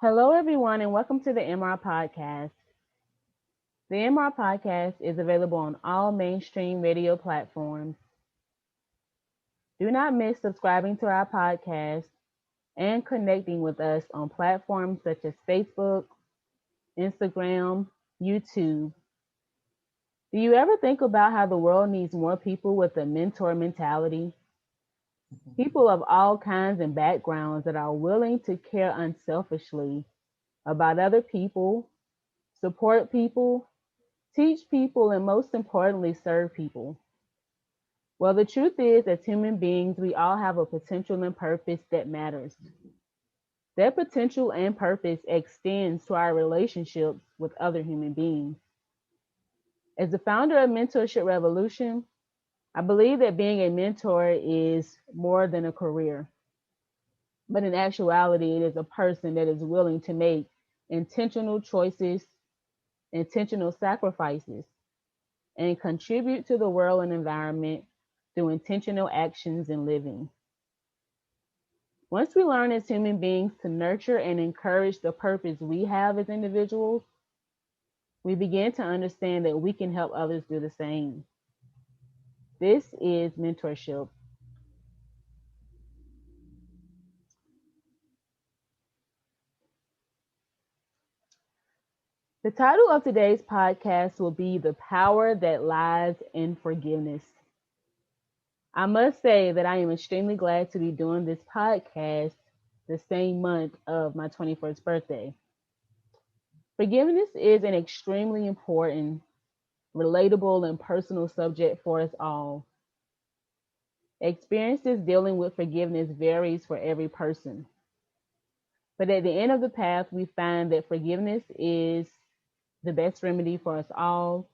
Hello, everyone, and welcome to the MR Podcast. The MR Podcast is available on all mainstream radio platforms. Do not miss subscribing to our podcast and connecting with us on platforms such as Facebook, Instagram, YouTube. Do you ever think about how the world needs more people with a mentor mentality? People of all kinds and backgrounds that are willing to care unselfishly about other people, support people, teach people, and most importantly, serve people. Well, the truth is, as human beings, we all have a potential and purpose that matters. That potential and purpose extends to our relationships with other human beings. As the founder of Mentorship Revolution, I believe that being a mentor is more than a career, but in actuality, it is a person that is willing to make intentional choices, intentional sacrifices, and contribute to the world and environment through intentional actions and living. Once we learn as human beings to nurture and encourage the purpose we have as individuals, we begin to understand that we can help others do the same. This is mentorship. The title of today's podcast will be The Power That Lies in Forgiveness. I must say that I am extremely glad to be doing this podcast the same month of my 21st birthday. Forgiveness is an extremely important, relatable, and personal subject for us all. Experiences dealing with forgiveness varies for every person. But at the end of the path, we find that forgiveness is the best remedy for us all,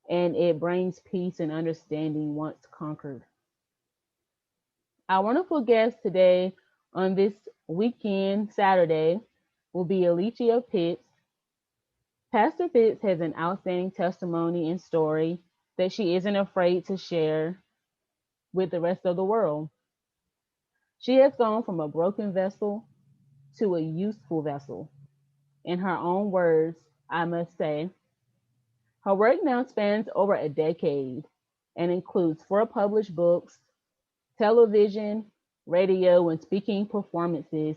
and it brings peace and understanding once conquered. Our wonderful guest today on this weekend, Saturday, will be Aleechea Pitts. Pastor Pitts has an outstanding testimony and story that she isn't afraid to share with the rest of the world. She has gone from a broken vessel to a useful vessel. In her own words, I must say, her work now spans over a decade and includes 4 published books, television, radio, and speaking performances.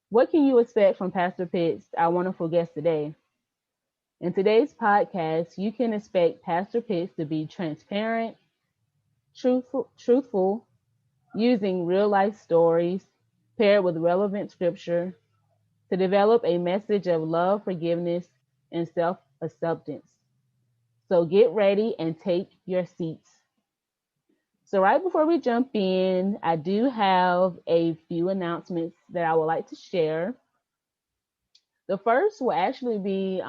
What can you expect from Pastor Pitts, our wonderful guest today? In today's podcast, you can expect Pastor Pitts to be transparent, truthful, using real life stories paired with relevant scripture to develop a message of love, forgiveness, and self acceptance. So get ready and take your seats. So, right before we jump in, I do have a few announcements that I would like to share. The first will actually be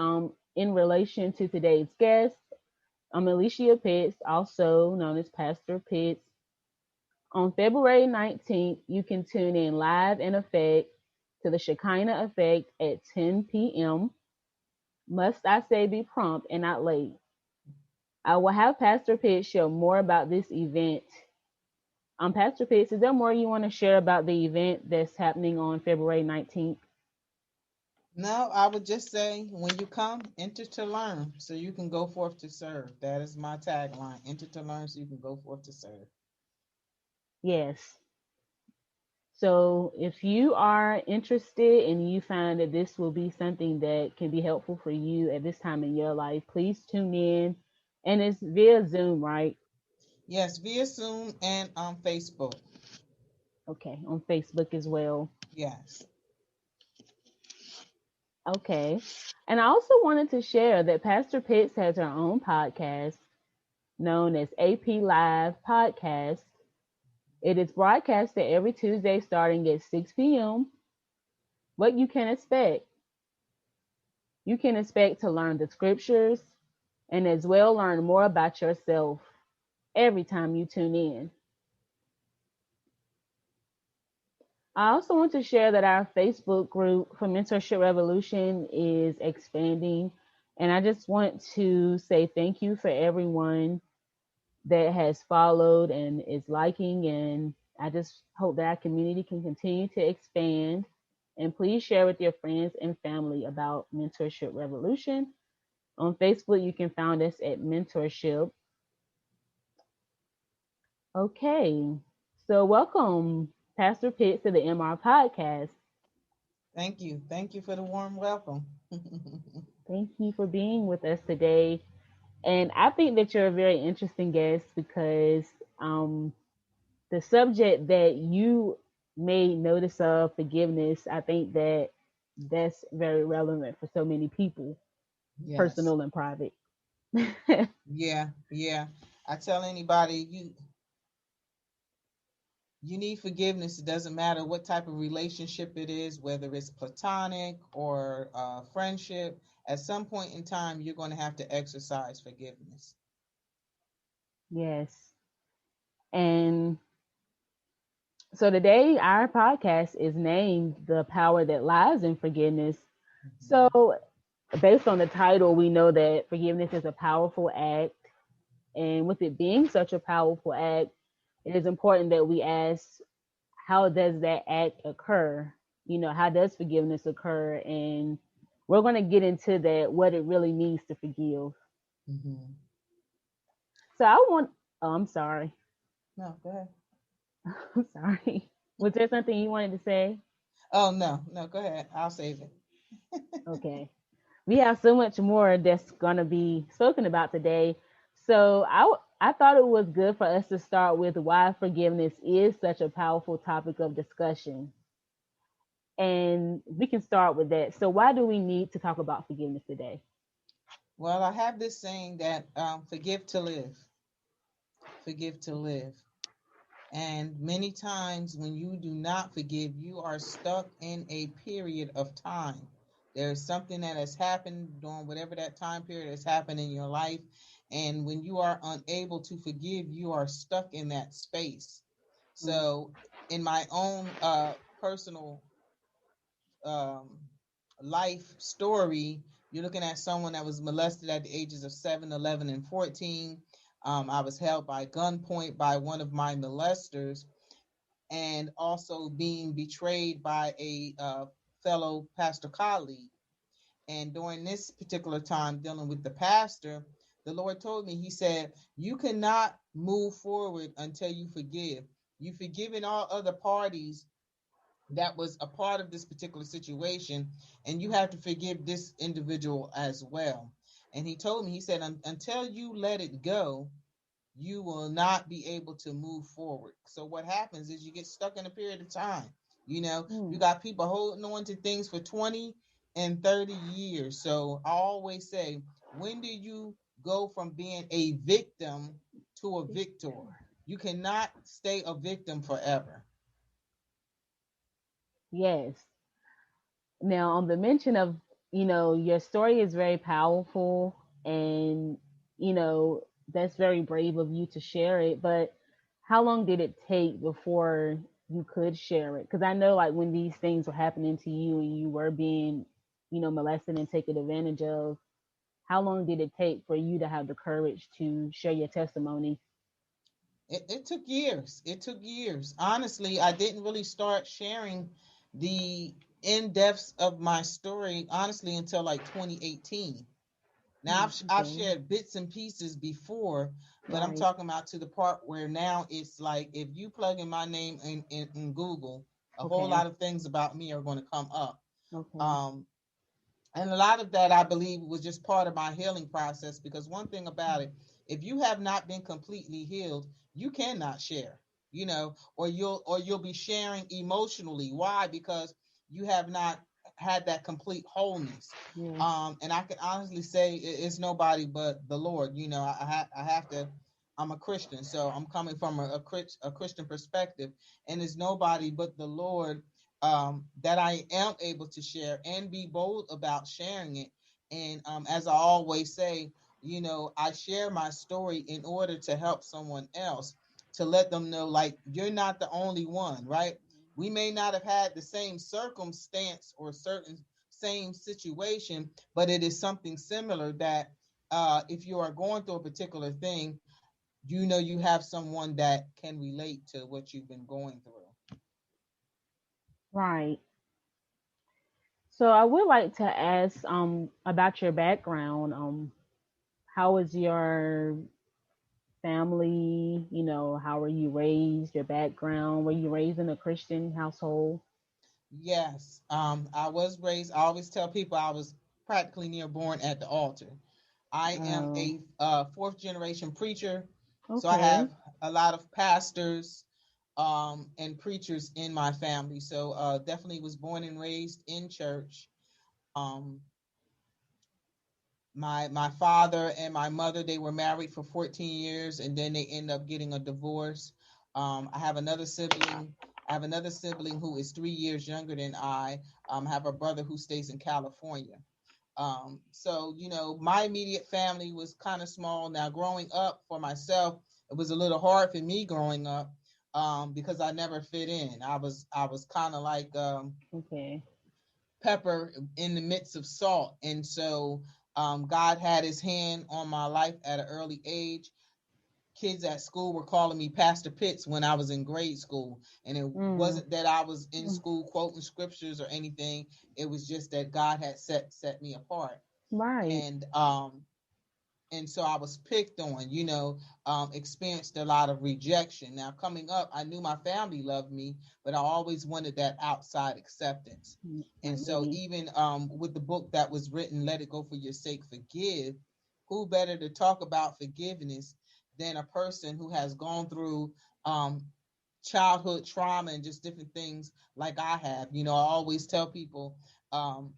in relation to today's guest. I'm Aleechea Pitts, also known as Pastor Pitts. On February 19th, you can tune in live in effect to the Shekinah Effect at 10 p.m. Must I say be prompt and not late? I will have Pastor Pitts share more about this event. Pastor Pitts, is there more you want to share about the event that's happening on February 19th? No, I would just say when you come, enter to learn so you can go forth to serve. That is my tagline: enter to learn so you can go forth to serve. Yes. So if you are interested and you find that this will be something that can be helpful for you at this time in your life, please tune in. And it's via Zoom, right? Yes, via Zoom and on Facebook. Okay, on Facebook as well. Yes. Okay. And I also wanted to share that Pastor Pitts has her own podcast known as AP Live Podcast. It is broadcasted every Tuesday starting at 6 p.m. What you can expect. You can expect to learn the scriptures and as well learn more about yourself every time you tune in. I also want to share that our Facebook group for Mentorship Revolution is expanding. And I just want to say thank you for everyone that has followed and is liking. And I just hope that our community can continue to expand. And please share with your friends and family about Mentorship Revolution. On Facebook, you can find us at Mentorship. Okay, so welcome, Pastor Pitts, to the MR Podcast. Thank you. Thank you for the warm welcome. Thank you for being with us today. And I think that you're a very interesting guest because the subject that you made notice of, forgiveness, I think that that's very relevant for so many people, Yes. personal and private. Yeah. Yeah. I tell anybody you need forgiveness. It doesn't matter what type of relationship it is, whether it's platonic or friendship. At some point in time, you're going to have to exercise forgiveness. Yes. And so today, our podcast is named The Power That Lies in Forgiveness. Mhm. So, based on the title, we know that forgiveness is a powerful act. And with it being such a powerful act, it is important that we ask, how does that act occur? How does forgiveness occur? And we're going to get into that, what it really means to forgive. Mhm. So, oh, I'm sorry. No, go ahead. I'm sorry. Was there something you wanted to say? Oh, no, no, go ahead. I'll save it. Okay. We have so much more that's going to be spoken about today. So I thought it was good for us to start with why forgiveness is such a powerful topic of discussion. And we can start with that. So why do we need to talk about forgiveness today? Well, I have this saying that forgive to live, forgive to live. And many times when you do not forgive, you are stuck in a period of time. There's something that has happened during whatever that time period has happened in your life. And when you are unable to forgive, you are stuck in that space. Mm, So, in my own personal um, life story, you're looking at someone that was molested at the ages of 7, 11, and 14. I was held by gunpoint by one of my molesters and also being betrayed by a fellow pastor colleague. And during this particular time, dealing with the pastor, the Lord told me, He said, you cannot move forward until you forgive. You've forgiven all other parties that was a part of this particular situation, and you have to forgive this individual as well. And He told me, He said, until you let it go, you will not be able to move forward. So what happens is you get stuck in a period of time. You mm, got people holding on to things for 20 and 30 years. So I always say, when do you go from being a victim to a victor? You cannot stay a victim forever. yes. Now, on the mention of, your story is very powerful, and, that's very brave of you to share it. But how long did it take before you could share it? Because I know, like, when these things were happening to you and you were being, molested and taken advantage of, how long did it take for you to have the courage to share your testimony? It took years. It took years. Honestly, I didn't really start sharing the in depths of my story, honestly, until like 2018. Now, I've Okay. shared bits and pieces before, but I'm Right. talking about to the part where now it's like if you plug in my name in Google, a whole Okay. lot of things about me are going to come up. Okay. Um, and a lot of that, I believe, was just part of my healing process because one thing about it, if you have not been completely healed, you cannot share, or you'll be sharing emotionally. Why? Because you have not had that complete wholeness. Yes. And I can honestly say it's nobody but the Lord. I have to. I'm a Christian, so I'm coming from a Christian perspective, and it's nobody but the Lord that I am able to share and be bold about sharing it. And as I always say, I share my story in order to help someone else, to let them know, like, you're not the only one, right? We may not have had the same circumstance or certain same situation, but it is something similar that if you are going through a particular thing, you have someone that can relate to what you've been going through. Right. So I would like to ask about your background. How was your family? How were you raised? Your background? Were you raised in a Christian household? Yes, I was raised. I always tell people I was practically near born at the altar. I am Oh, a fourth generation preacher, so I okay. have a lot of pastors and preachers in my family. So definitely was born and raised in church. Um, my father and my mother, they were married for 14 years, and then they end up getting a divorce. I have another sibling. I have another sibling who is 3 years younger than I. Have a brother who stays in California. So my immediate family was kind of small. Now, growing up for myself, it was a little hard for me growing up because I never fit in. I was kind of like Okay. pepper in the midst of salt. And so God had his hand on my life at an early age. Kids at school were calling me Pastor Pitts when I was in grade school. And it Mm, wasn't that I was in mm, school quoting scriptures or anything. It was just that God had set me apart. right. And so I was picked on, experienced a lot of rejection. Now, coming up, I knew my family loved me, but I always wanted that outside acceptance. And so, Right. even with the book that was written, Let It Go for Your Sake, Forgive, who better to talk about forgiveness than a person who has gone through um, childhood trauma and just different things like I have? I always tell people, um,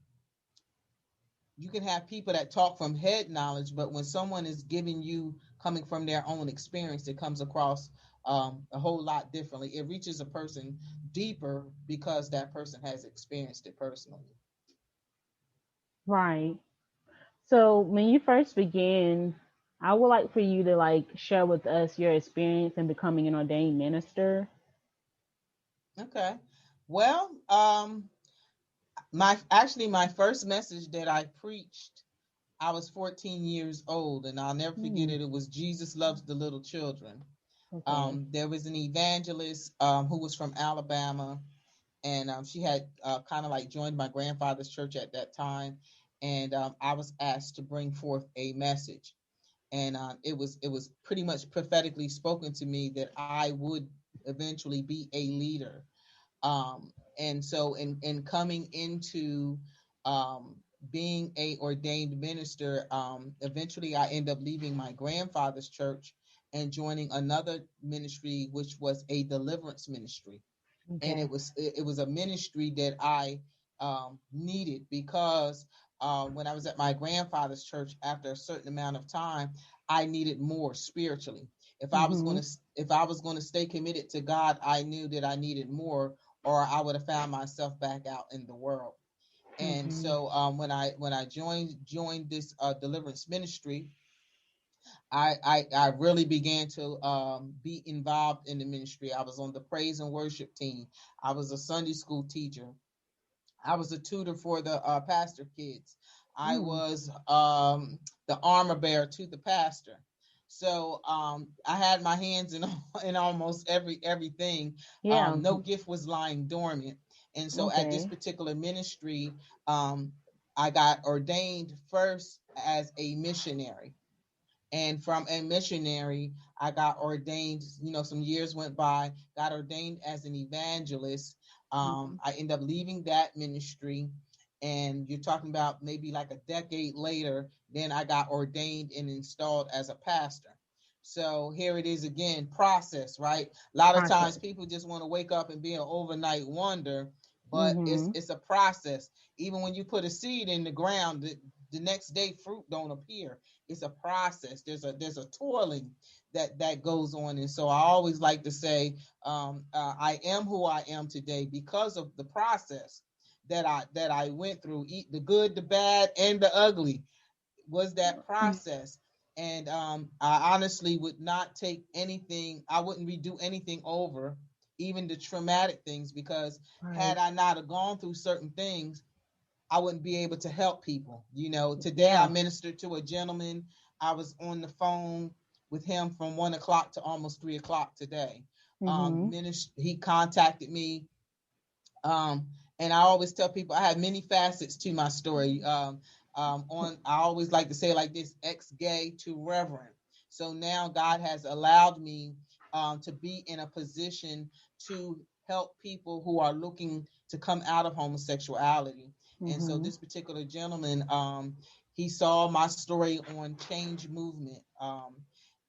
you can have people that talk from head knowledge, but when someone is giving you coming from their own experience, it comes across a whole lot differently. It reaches a person deeper because that person has experienced it personally. Right. So when you first began, I would like for you to share with us your experience in becoming an ordained minister. Okay. Well, my first message that I preached, I was 14 years old, and I'll never forget Hmm. it. It was Jesus loves the little children. Okay. There was an evangelist who was from Alabama, and she had kind of like joined my grandfather's church at that time, and I was asked to bring forth a message, and it was pretty much prophetically spoken to me that I would eventually be a leader. And so in coming into um, being a ordained minister, eventually I end up leaving my grandfather's church and joining another ministry, which was a deliverance ministry. And Okay. it was a ministry that I needed because when I was at my grandfather's church, after a certain amount of time, I needed more spiritually. If I was going Mhm. to if I was going to stay committed to God, I knew that I needed more, or I would have found myself back out in the world. And Mhm. so when I joined this deliverance ministry, I really began to be involved in the ministry. I was on the praise and worship team. I was a Sunday school teacher. I was a tutor for the pastor kids. I Mm. was the armor bearer to the pastor. So I had my hands in in almost everything. Yeah. No gift was lying dormant. And so at this Okay. particular ministry, um, I got ordained first as a missionary, and from a missionary I got ordained. Some years went by, got ordained as an evangelist. Mhm. I ended up leaving that ministry, and you're talking about maybe like a decade later, then I got ordained and installed as a pastor. So here it is again, process, right? A lot of times Process. people just want to wake up and be an overnight wonder, but it's Mhm. it's a process. Even when you put a seed in the ground, the next day fruit don't appear. It's a process. There's a toiling that goes on. And so I always like to say, I am who I am today because of the process that I went through. Eat the good, the bad, and the ugly was that Mm. process. And I honestly would not take anything. I wouldn't redo anything over, even the traumatic things, because Right. had I not have gone through certain things, I wouldn't be able to help people. Today I Yeah. ministered to a gentleman. I was on the phone with him from 1 o'clock to almost 3 o'clock today. Mhm. He contacted me, um, And I always tell people I have many facets to my story. I always like to say like this: ex-gay to reverend. So now God has allowed me to be in a position to help people who are looking to come out of homosexuality. And so Mhm. this particular gentleman, he saw my story on Change Movement.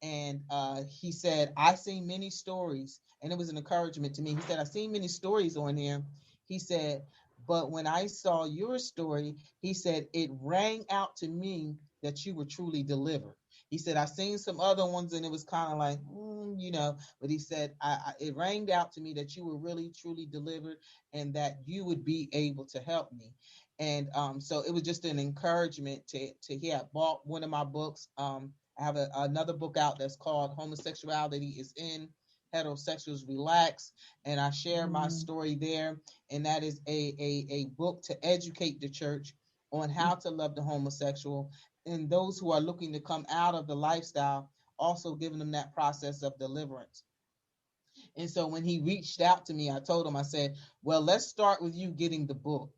And he said, I seen many stories, and it was an encouragement to me. He said, I seen many stories on here. He said, but when I saw your story, he said, it rang out to me that you were truly delivered. He said, I seen some other ones and it was kind of like, but he said, it rang out to me that you were really, truly delivered and that you would be able to help me. And so it was just an encouragement to he had bought one of my books. I have another book out that's called Homosexuality is In, Heterosexuals Relax. And I share my Mhm. story there. And that is a book to educate the church on how to love the homosexual and those who are looking to come out of the lifestyle, also giving them that process of deliverance. And so when he reached out to me, I told him, I said, well, let's start with you getting the book.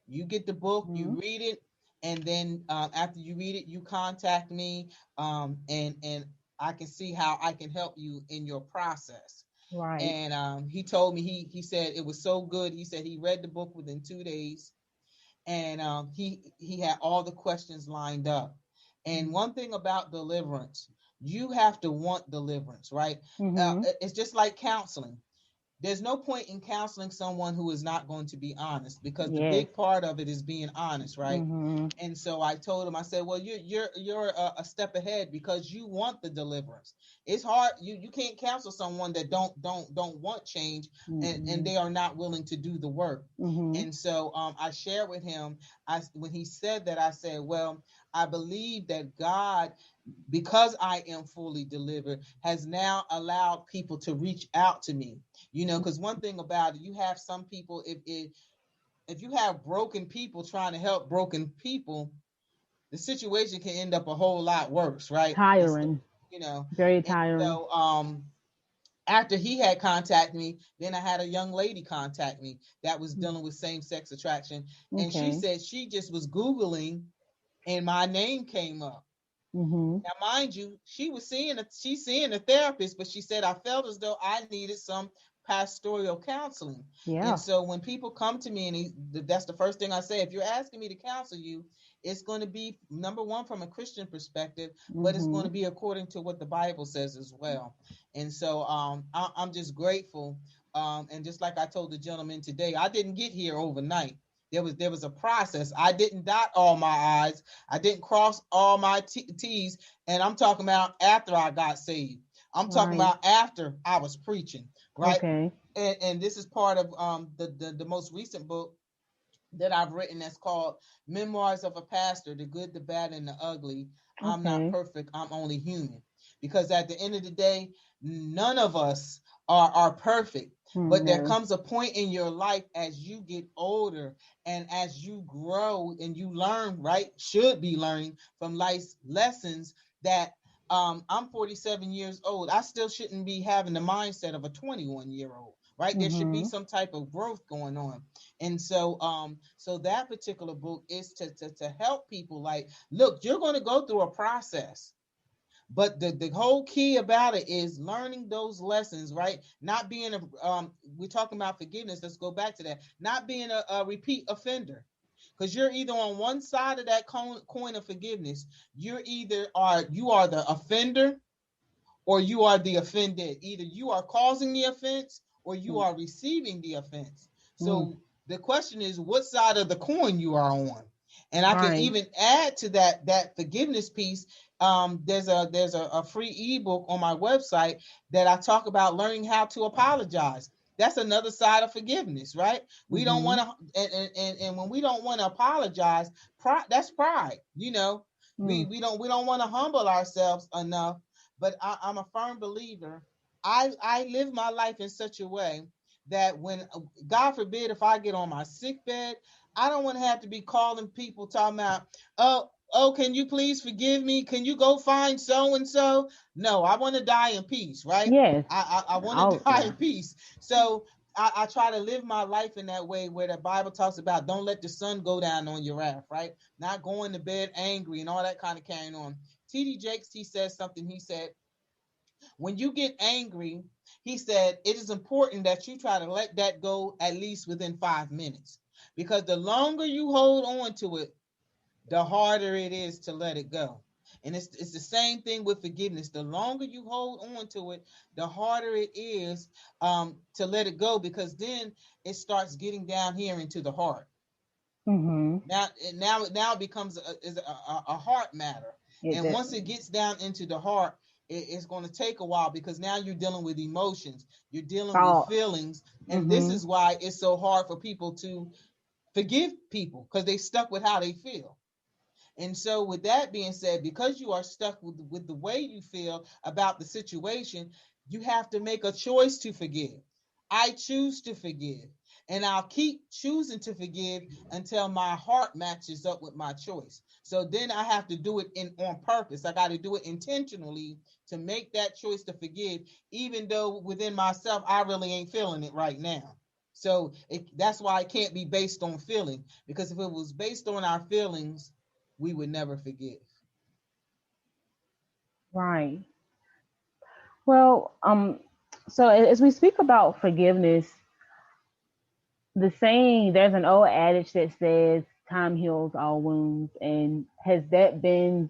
You get the book, you Mhm. read it, and then after you read it, you contact me, and I can see how I can help you in your process. Right. And he told me he said it was so good. He said he read the book within 2 days, and he had all the questions lined up. And one thing about deliverance, you have to want deliverance, right? Mhm. It's just like counseling. There's no point in counseling someone who is not going to be honest, because the Yes. big part of it is being honest, right? Mhm. And so I told him, I said, well, you're a step ahead because you want the deliverance. It's hard. You can't counsel someone that don't want change, and Mhm. they are not willing to do the work. Mhm. And so I shared with him, when he said that, I said, well, I believe that God, because I am fully delivered, has now allowed people to reach out to me. Because one thing about it, you have some people, if you have broken people trying to help broken people, the situation can end up a whole lot worse, right? Tiring. You know, Very and tiring. so after he had contacted me, then I had a young lady contact me that was dealing with same-sex attraction, and she Okay. said she just was Googling and my name came up. Mhm. Now, mind you, she's seeing a therapist, but she said I felt as though I needed some pastoral counseling. And Yeah. so when people come to me, and that's the first thing I say, if you're asking me to counsel you, it's going to be number one from a Christian perspective, but it's going to Mhm. be according to what the Bible says as well. And so I'm just grateful. And just like I told the gentleman today, I didn't get here overnight. There was a process. I didn't dot all my I's. I didn't cross all my T's, and I'm talking about after I got saved. I'm talking Right. about after I was preaching, right? Okay. And this is part of the most recent book that I've written, that's called Memoirs of a Pastor: The Good, the Bad, and the Ugly. I'm not Okay. perfect. I'm only human. Because at the end of the day, none of us are perfect. But there No. comes a point in your life as you get older and as you grow and you learn, right? Should be learning from life's lessons that I'm 47 years old. I still shouldn't be having the mindset of a 21-year-old, right? There should be Mhm. some type of growth going on. And so that particular book is to help people, like, look, you're going to go through a process, but the whole key about it is learning those lessons, right? Not being we're talking about forgiveness. Let's go back to that. Not being a repeat offender, because you're either on one side of that coin of forgiveness. You are the offender, or you are the offended. Either you are causing the offense or you are receiving the offense. Mm. So the question is, what side of the coin you are on. And I can Right. even add to that forgiveness piece. There's a free ebook on my website that I talk about learning how to apologize. That's another side of forgiveness, right? We don't want Mhm. to, and when we don't want to apologize, that's pride. Mm. We don't want to humble ourselves enough. But I'm a firm believer. I live my life in such a way that when, God forbid, if I get on my sick bed, I don't want to have to be calling people talking about, oh, can you please forgive me? Can you go find so and so? No, I want to die in peace, right? Yes. I want to Oh die yeah. in peace. So I try to live my life in that way where the Bible talks about don't let the sun go down on your wrath, right? Not going to bed angry and all that kind of carrying on. T.D. Jakes, he says something. He said, when you get angry, he said, it is important that you try to let that go at least within 5 minutes. Because the longer you hold on to it, the harder it is to let it go. And it's the same thing with forgiveness. The longer you hold on to it, the harder it is to let it go, because then it starts getting down here into the heart. Mm-hmm. Now it becomes a heart matter. It And once it definitely. gets down into the heart, it's going to take a while, because now you're dealing with emotions, you're dealing with Thoughts. feelings. And this Mm-hmm. is why it's so hard for people to forgive people, because they stuck with how they feel. And so, with that being said, because you are stuck with the way you feel about the situation, you have to make a choice to forgive. I choose to forgive, and I'll keep choosing to forgive until my heart matches up with my choice. So then I have to do it on purpose. I got to do it intentionally to make that choice to forgive, even though within myself I really ain't feeling it right now. So that's why it can't be based on feeling, because if it was based on our feelings, we would never forgive. Right. Well, so as we speak about forgiveness, there's an old adage that says time heals all wounds. And has that been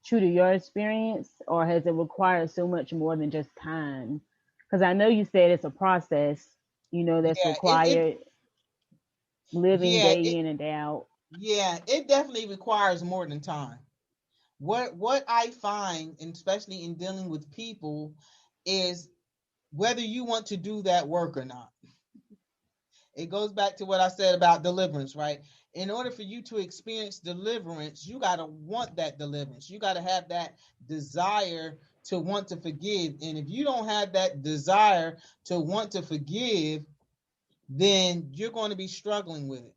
true to your experience, or has it required so much more than just time? Because I know you said it's a process, that's Yeah, it required living yeah, day in and day out. it definitely requires more than time. What I find, and especially in dealing with people, is whether you want to do that work or not. It goes back to what I said about deliverance, right? In order for you to experience deliverance, you got to want that deliverance. You got to have that desire to want to forgive. And if you don't have that desire to want to forgive, then you're going to be struggling with it.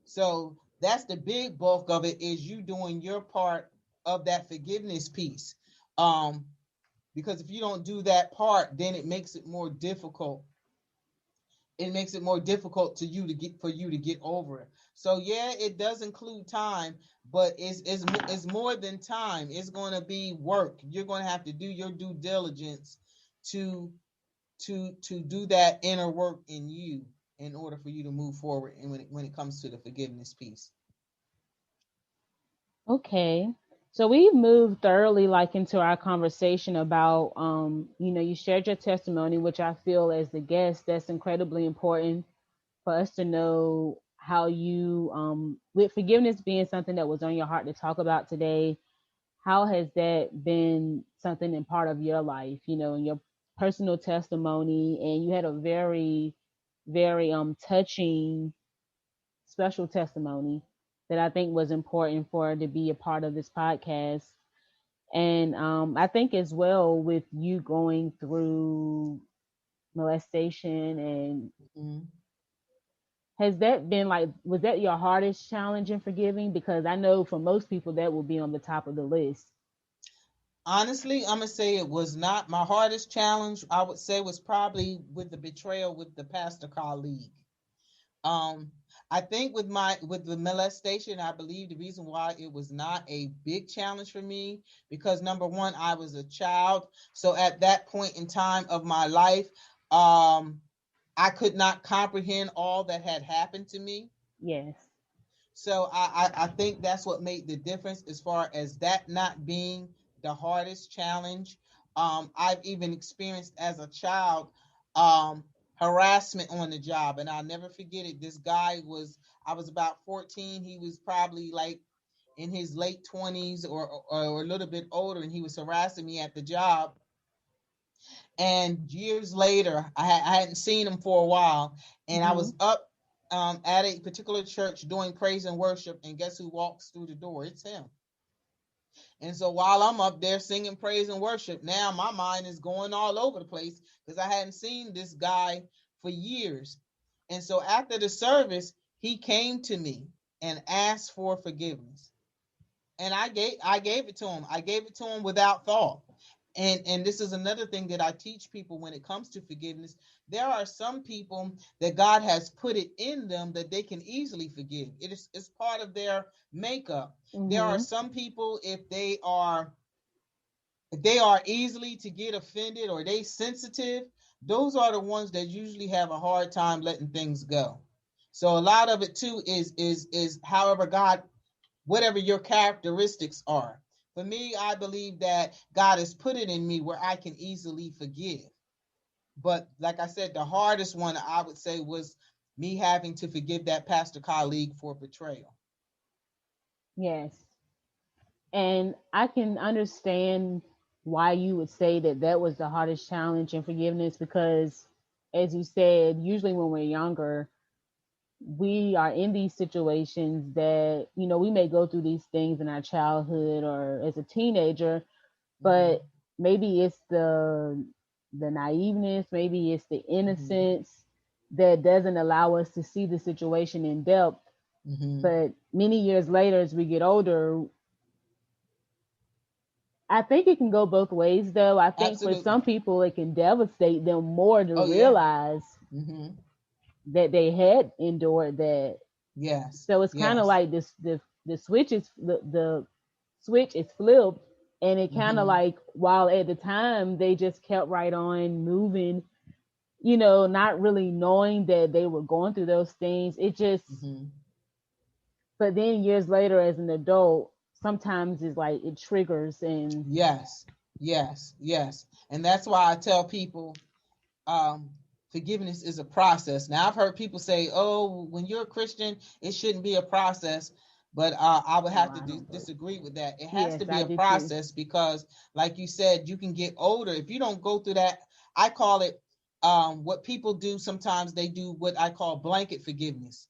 So that's the big bulk of it, is you doing your part of that forgiveness piece. Um, because if you don't do that part, then it makes it more difficult for you to get over it. So yeah, it does include time, but it's more than time. It's going to be work. You're going to have to do your due diligence to to do that inner work in you in order for you to move forward, and when it comes to the forgiveness piece. Okay. So we've moved thoroughly like into our conversation about you shared your testimony, which I feel as the guest, that's incredibly important for us to know how you with forgiveness being something that was on your heart to talk about today, how has that been something and part of your life, in your personal testimony? And you had a very, very touching, special testimony that I think was important for to be a part of this podcast. And I think as well with you going through molestation, and Mhm. has that been like, was that your hardest challenge in forgiving? Because I know for most people that will be on the top of the list. Honestly, I'm gonna say it was not my hardest challenge. I would say was probably with the betrayal with the pastor colleague. Um, I think with the molestation, I believe the reason why it was not a big challenge for me, because number one, I was a child. So at that point in time of my life, um, I could not comprehend all that had happened to me. Yes. So I think that's what made the difference as far as that not being the hardest challenge. I've even experienced as a child um, harassment on the job, and I'll never forget it. I was about 14. He was probably like in his late 20s or a little bit older, and he was harassing me at the job. And years later, I hadn't seen him for a while, and I Hmm. was up at a particular church doing praise and worship, and guess who walks through the door? It's him. And so while I'm up there singing praise and worship, now my mind is going all over the place because I hadn't seen this guy for years. And so after the service, he came to me and asked for forgiveness. And I gave it to him. I gave it to him without thought. And this is another thing that I teach people when it comes to forgiveness. There are some people that God has put it in them that they can easily forgive. It's part of their makeup. There are Mm-hmm. some people, if they are easily to get offended or they sensitive, those are the ones that usually have a hard time letting things go. So a lot of it too is however God, whatever your characteristics are. For me, I believe that God has put it in me where I can easily forgive. But like I said, the hardest one I would say was me having to forgive that pastor colleague for betrayal. Yes. And I can understand why you would say that that was the hardest challenge in forgiveness because, as you said, usually when we're younger, we are in these situations that, we may go through these things in our childhood or as a teenager, Mm-hmm. but maybe it's the naiveness, maybe it's the Mm-hmm. innocence that doesn't allow us to see the situation in depth. Mm-hmm. But many years later, as we get older, I think it can go both ways, though. I think for Absolutely. some people, it can devastate them more to Oh yeah. realize Mm-hmm. that they had endured that. Yes. So it's kind of Yes. like this: the switch is the switch is flipped, and it kind of Mm-hmm. like, while at the time they just kept right on moving, not really knowing that they were going through those things. It just, Mm-hmm. but then years later, as an adult, sometimes it's like it triggers and. Yes. Yes. Yes. And that's why I tell people, um, forgiveness is a process. Now, I've heard people say, "Oh, when you're a Christian, it shouldn't be a process." But I would Oh, have to I don't. disagree with that. It has to Yes, be I a do too. process because, like you said, you can get older if you don't go through that. I call it, what people do sometimes. They do what I call blanket forgiveness,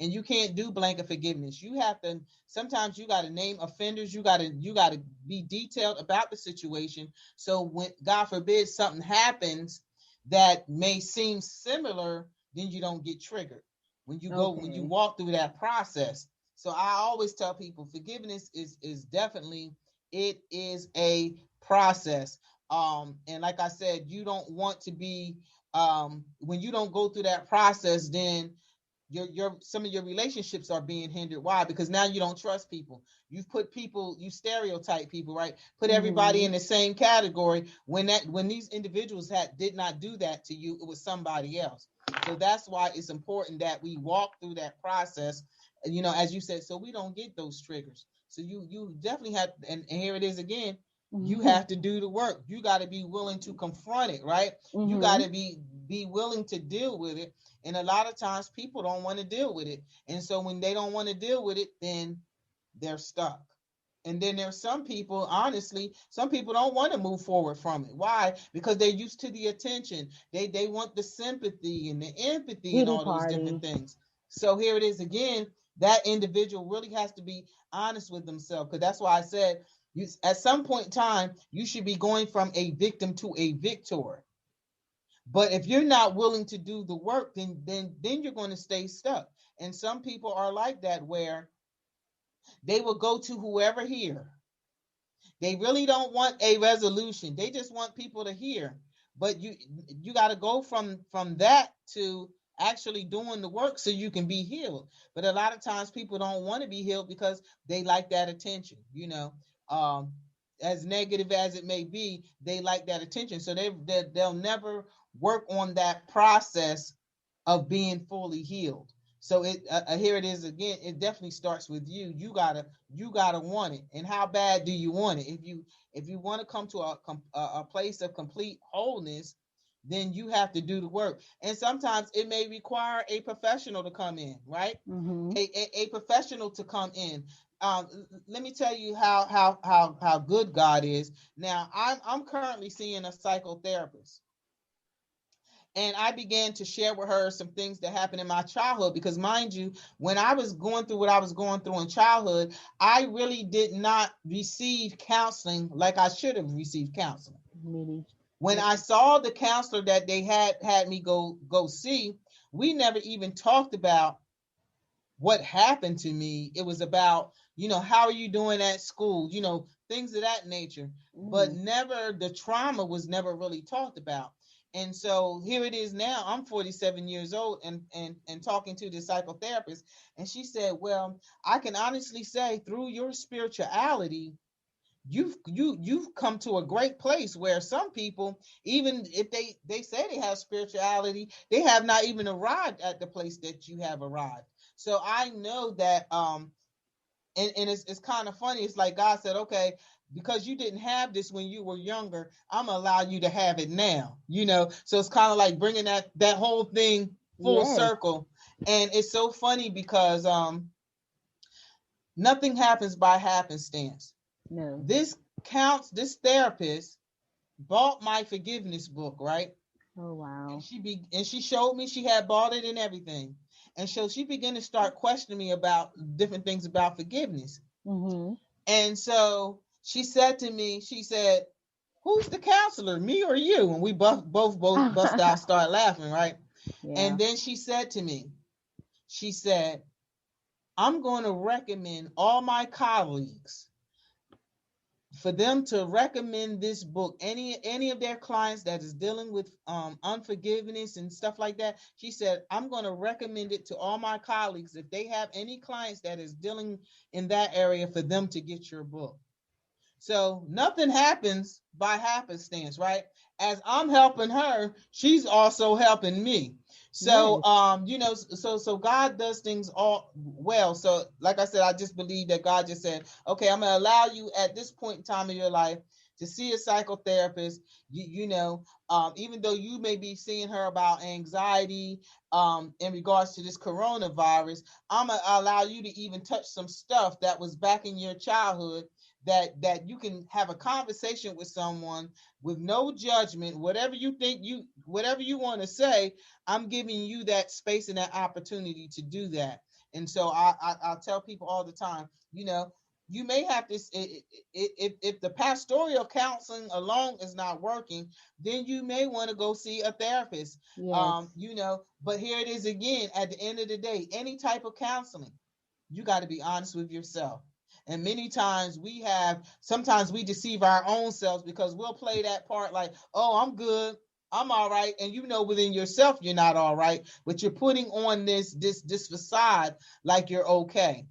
and you can't do blanket forgiveness. You have to. Sometimes you got to name offenders. You got to be detailed about the situation. So when God forbid something happens that may seem similar, then you don't get triggered when you Okay. walk through that process. So I always tell people forgiveness is definitely, it is a process. And like I said, you don't want to be, when you don't go through that process, then your some of your relationships are being hindered. Why? Because now you don't trust people. You stereotype people, right? Put everybody Mhm. in the same category. When these individuals did not do that to you, it was somebody else. So that's why it's important that we walk through that process, as you said, so we don't get those triggers. So you definitely have, and here it is again, you Mhm. have to do the work. You got to be willing to confront it, right? You got Mhm. to be willing to deal with it. And a lot of times people don't want to deal with it. And so when they don't want to deal with it, then they're stuck. And then there's some people, honestly, some people don't want to move forward from it. Why? Because they're used to the attention. They want the sympathy and the empathy and Pity all those different party. things. So here it is again. That individual really has to be honest with themselves. Because that's why I said, at some point in time, you should be going from a victim to a victor. But if you're not willing to do the work, then you're going to stay stuck. And some people are like that, where they will go to whoever here. They really don't want a resolution. They just want people to hear. But you got to go from that to actually doing the work so you can be healed. But a lot of times people don't want to be healed because they like that attention, Um, as negative as it may be, they like that attention. So they'll never work on that process of being fully healed. So here it is again. It definitely starts with you. You gotta want it. And how bad do you want it? If you want to come to a place of complete wholeness, then you have to do the work. And sometimes it may require a professional to come in, right? Mhm. A professional to come in. Um, Let me tell you how good God is. Now I'm currently seeing a psychotherapist, and I began to share with her some things that happened in my childhood. Because, mind you, when I was going through what I was going through in childhood, I really did not receive counseling like I should have received counseling. Many. When Yep. I saw the counselor that they had me go see, we never even talked about what happened to me. It was about, How are you doing at school? Things of that nature. But Mm. never, the trauma was never really talked about. And so here it is now. I'm 47 years old and talking to the psychotherapist. And she said, well, I can honestly say through your spirituality, you've come to a great place where some people, even if they say they have spirituality, they have not even arrived at the place that you have arrived. So I know that and it's kind of funny. It's like God said, okay, because you didn't have this when you were younger, I'm gonna allow you to have it now. So it's kind of like bringing that whole thing full Yes. circle. And it's so funny because nothing happens by happenstance. No. This therapist bought my forgiveness book, right? Oh And wow. she showed me she had bought it and everything. And so she began to start questioning me about different things about forgiveness. Mhm. And so she said to me, she said, who's the counselor, me or you? And we both bust out, start laughing, right? Yeah. And then she said to me, she said, I'm going to recommend all my colleagues for them to recommend this book, any of their clients that is dealing with unforgiveness and stuff like that. She said, I'm going to recommend it to all my colleagues if they have any clients that is dealing in that area, for them to get your book. So nothing happens by happenstance, right? As I'm helping her, she's also helping me. So Yes. so God does things all well. So like I said, I just believe that God just said, okay, I'm gonna allow you at this point in time of your life to see a psychotherapist. Even though you may be seeing her about anxiety in regards to this coronavirus, I'm gonna allow you to even touch some stuff that was back in your childhood, that you can have a conversation with someone with no judgment. Whatever you want to say, I'm giving you that space and that opportunity to do that. And so I tell people all the time, you may have this, if the pastoral counseling alone is not working, then you may want to go see a therapist. Yes. But here it is again, at the end of the day, any type of counseling, you got to be honest with yourself. And many times sometimes we deceive our own selves, because we'll play that part like, oh, I'm good, I'm all right. And within yourself, you're not all right, but you're putting on this facade like you're okay.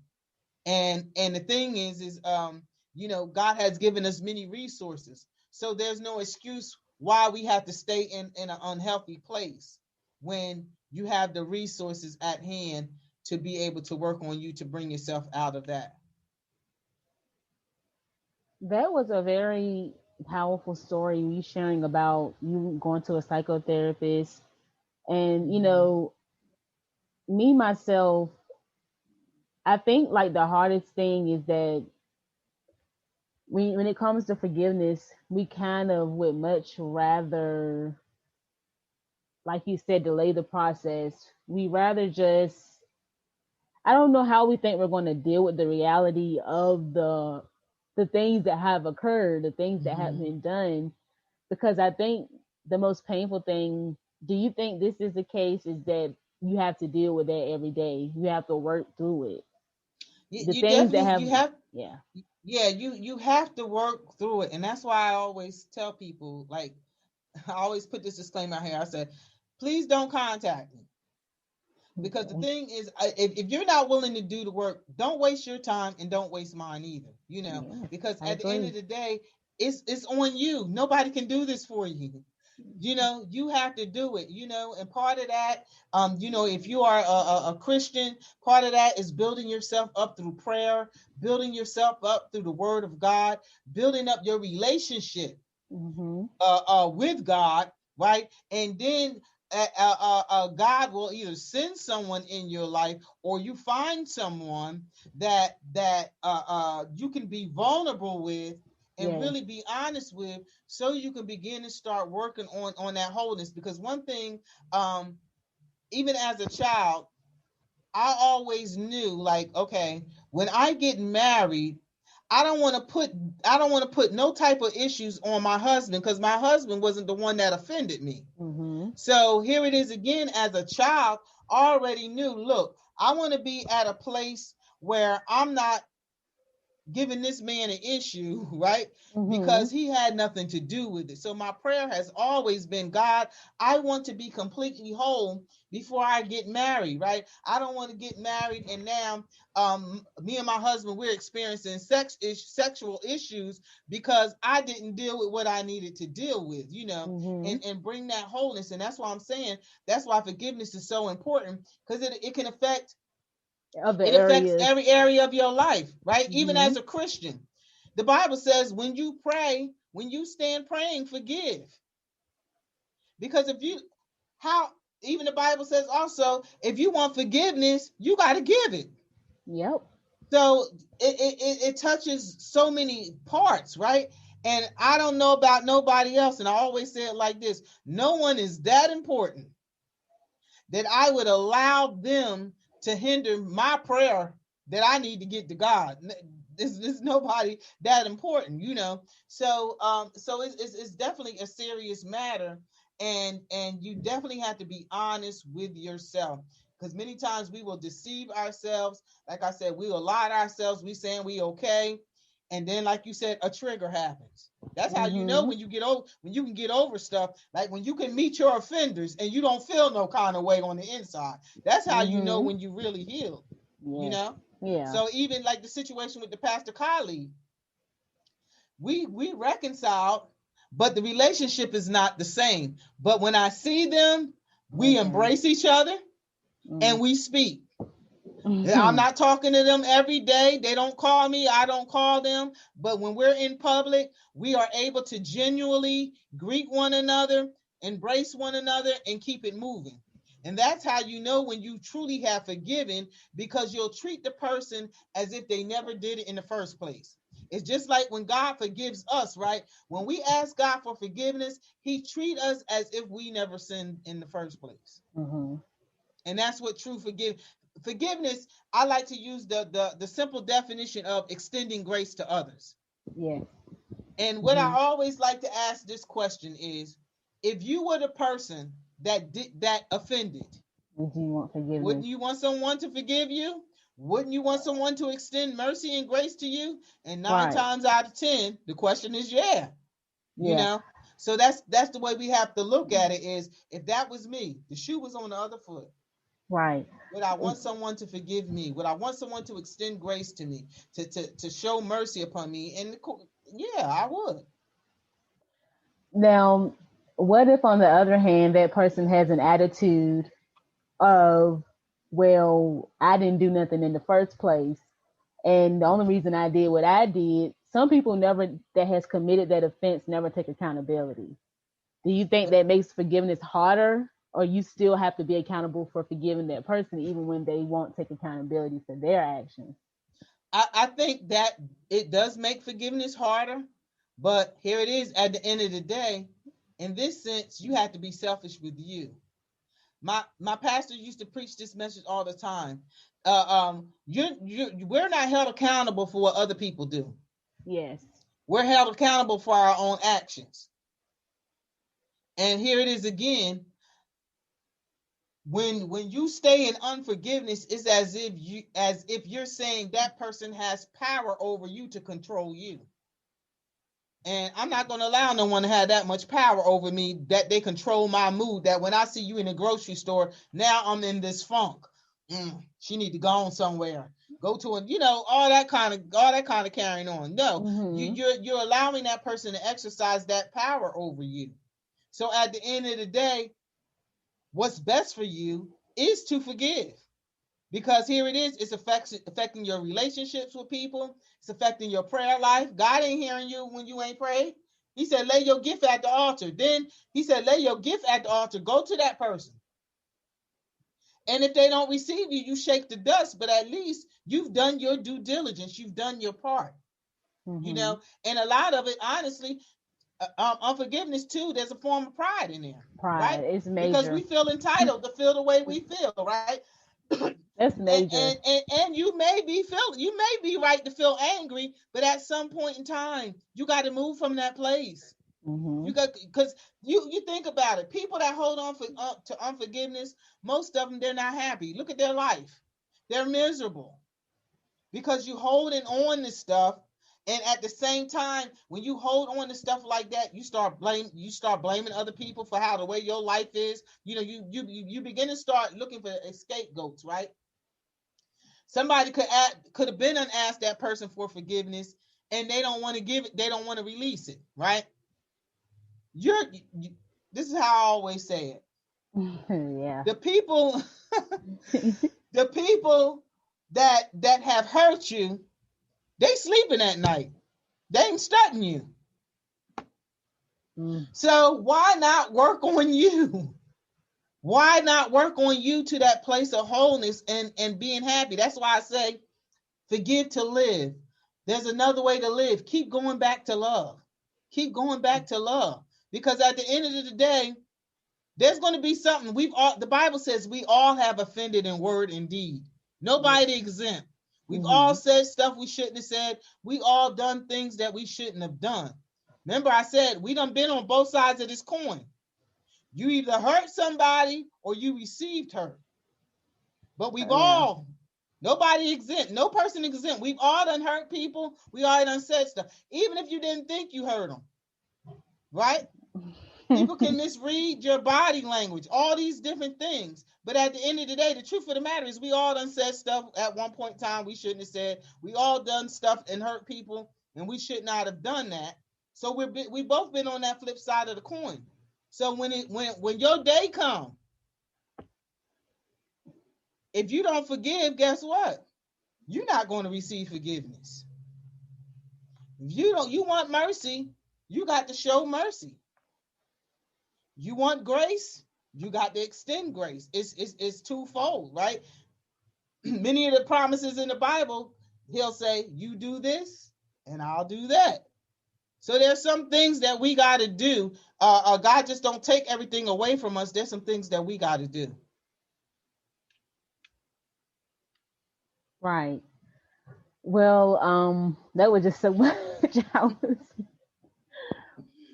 And the thing is God has given us many resources. So there's no excuse why we have to stay in an unhealthy place when you have the resources at hand to be able to work on you to bring yourself out of that. That was a very powerful story, you sharing about you going to a psychotherapist. And Mm-hmm. me myself, I think like the hardest thing is that when it comes to forgiveness, we kind of would much rather, like you said, delay the process. We rather just, I don't know how we think we're going to deal with the reality of the things that have occurred, the things that have Mm-hmm. been done. Because I think the most painful thing, do you think this is the case, is that you have to deal with that every day? You have to work through it. The You things that definitely, have, you have, yeah, yeah, you have to work through it. And that's why I always tell people, like, I always put this disclaimer out here. I said, please don't contact me. Because the okay, thing is, if you're not willing to do the work, don't waste your time and don't waste mine either. yes, Because I at the end agree. of the day, it's on you. Nobody can do this for you. You have to do it. And part of that, if you are a Christian, part of that is building yourself up through prayer, building yourself up through the Word of God, building up your relationship Mm-hmm. with God, right? And then God will either send someone in your life, or you find someone that you can be vulnerable with and Yes. really be honest with, so you can begin to start working on that wholeness. Because one thing, um, even as a child, I always knew, like, okay, when I get married, I don't want to put no type of issues on my husband, because my husband wasn't the one that offended me. Mm-hmm. So here it is again, as a child, I already knew, look, I want to be at a place where I'm not giving this man an issue, right? Mhm. Because he had nothing to do with it. So my prayer has always been, God, I want to be completely whole before I get married, right? I don't want to get married and now me and my husband, we're experiencing sexual issues because I didn't deal with what I needed to deal with, Mhm. and bring that wholeness. And that's why I'm saying, that's why forgiveness is so important, because it can affect, Other it affects areas. every area of your life, right? Even as Mhm. a Christian, the Bible says when you pray, when you stand praying, forgive. Because if you, how, even the Bible says also, if you want forgiveness, you got to give it. Yep. So it touches so many parts, right? And I don't know about nobody else. And I always say it like this: no one is that important that I would allow them to hinder my prayer that I need to get to God. There's nobody that important. So it's definitely a serious matter, and you definitely have to be honest with yourself, because many times we will deceive ourselves. Like I said, we will lie to ourselves. We saying we okay, and then, like you said, a trigger happens. That's how you know Mhm. when you can get over stuff. Like when you can meet your offenders and you don't feel no kind of way on the inside. That's how you know Mhm. when you really healed. You Yes. know. Yeah. So even like the situation with the pastor colleague, we reconciled, but the relationship is not the same. But when I see them, we Okay. embrace each other and Mm. we speak. I'm Mhm. not talking to them every day. They don't call me. I don't call them. But when we're in public, we are able to genuinely greet one another, embrace one another, and keep it moving. And that's how you know when you truly have forgiven, because you'll treat the person as if they never did it in the first place. It's just like when God forgives us, right? When we ask God for forgiveness, He treats us as if we never sinned in the first place. Mhm. And that's what true forgiveness. I like to use the simple definition of extending grace to others. Yes. And what I Mhm. always like to ask this question is, if you were the person that offended, Would you want wouldn't forgiveness? you want someone to forgive you? Wouldn't you want someone to extend mercy and grace to you? And nine Right. times out of 10, the question is yeah. you Yeah. know so that's the way we have to look at it. Is, if that was me, the shoe was on the other foot, Right. would I want someone to forgive me? Would I want someone to extend grace to me, to show mercy upon me? And yeah, I would. Now, what if on the other hand that person has an attitude of, well, I didn't do nothing in the first place, and the only reason I did what I did. Some people never that has committed that offense never take accountability. Do you think that makes forgiveness harder, or you still have to be accountable for forgiving that person even when they won't take accountability for their actions? I think that it does make forgiveness harder, but here it is. At the end of the day, in this sense, you have to be selfish with you. My pastor used to preach this message all the time. We're not held accountable for what other people do. Yes. We're held accountable for our own actions. And here it is again. When you stay in unforgiveness, it's as if you're saying that person has power over you to control you. And I'm not going to allow no one to have that much power over me, that they control my mood, that when I see you in the grocery store, now I'm in this funk. She need to go on somewhere. Go to a, all that kind of carrying on. No, Mhm. you're allowing that person to exercise that power over you. So at the end of the day, what's best for you is to forgive. Because here it is, it's affecting your relationships with people. It's affecting your prayer life. God ain't hearing you when you ain't prayed. He said, lay your gift at the altar. Then he said, lay your gift at the altar. Go to that person. And if they don't receive you, you shake the dust. But at least you've done your due diligence. You've done your part. Mhm. And a lot of it, honestly, unforgiveness too, there's a form of pride in there, right? Pride is Because major. we feel entitled to feel the way we feel, right? That's and, major. and, and and you may be right to feel angry, but at some point in time you got to move from that place. You Mhm. got, because you think about it, people that hold on to unforgiveness, most of them, they're not happy. Look at their life. They're miserable. because you holding on to stuff. And at the same time, when you hold on to stuff like that, you start blaming other people for how the way your life is. You know, you begin to start looking for scapegoats, right? Somebody could have been and asked that person for forgiveness, and they don't want to give it. They don't want to release it, right? You're. This is how I always say it. Yeah. The people, the people that have hurt you, they sleeping at night. They ain't studying you. So why not work on you? Why not work on you to that place of wholeness and being happy? That's why I say forgive to live. There's another way to live. Keep going back to love. Keep going back to love. Because at the end of the day, there's going to be something. The Bible says we all have offended in word and deed. Nobody exempt. We've all said stuff we shouldn't have said. We all done things that we shouldn't have done. Remember, I said we done been on both sides of this coin. You either hurt somebody or you received hurt. But we've all, nobody exempt, no person exempt. We've all done hurt people. We all done said stuff, even if you didn't think you hurt them, right? People can misread your body language, all these different things. But at the end of the day, the truth of the matter is we all done said stuff at one point in time we shouldn't have said. We all done stuff and hurt people, and we should not have done that. So we both been on that flip side of the coin. So when your day comes, if you don't forgive, guess what? You're not going to receive forgiveness. If you want mercy, you got to show mercy. You want grace, you got to extend grace. It's twofold, right? Many of the promises in the Bible, he'll say, you do this and I'll do that. So there's some things that we got to do. God just don't take everything away from us. There's some things that we got to do. Right. Well, that was just so much.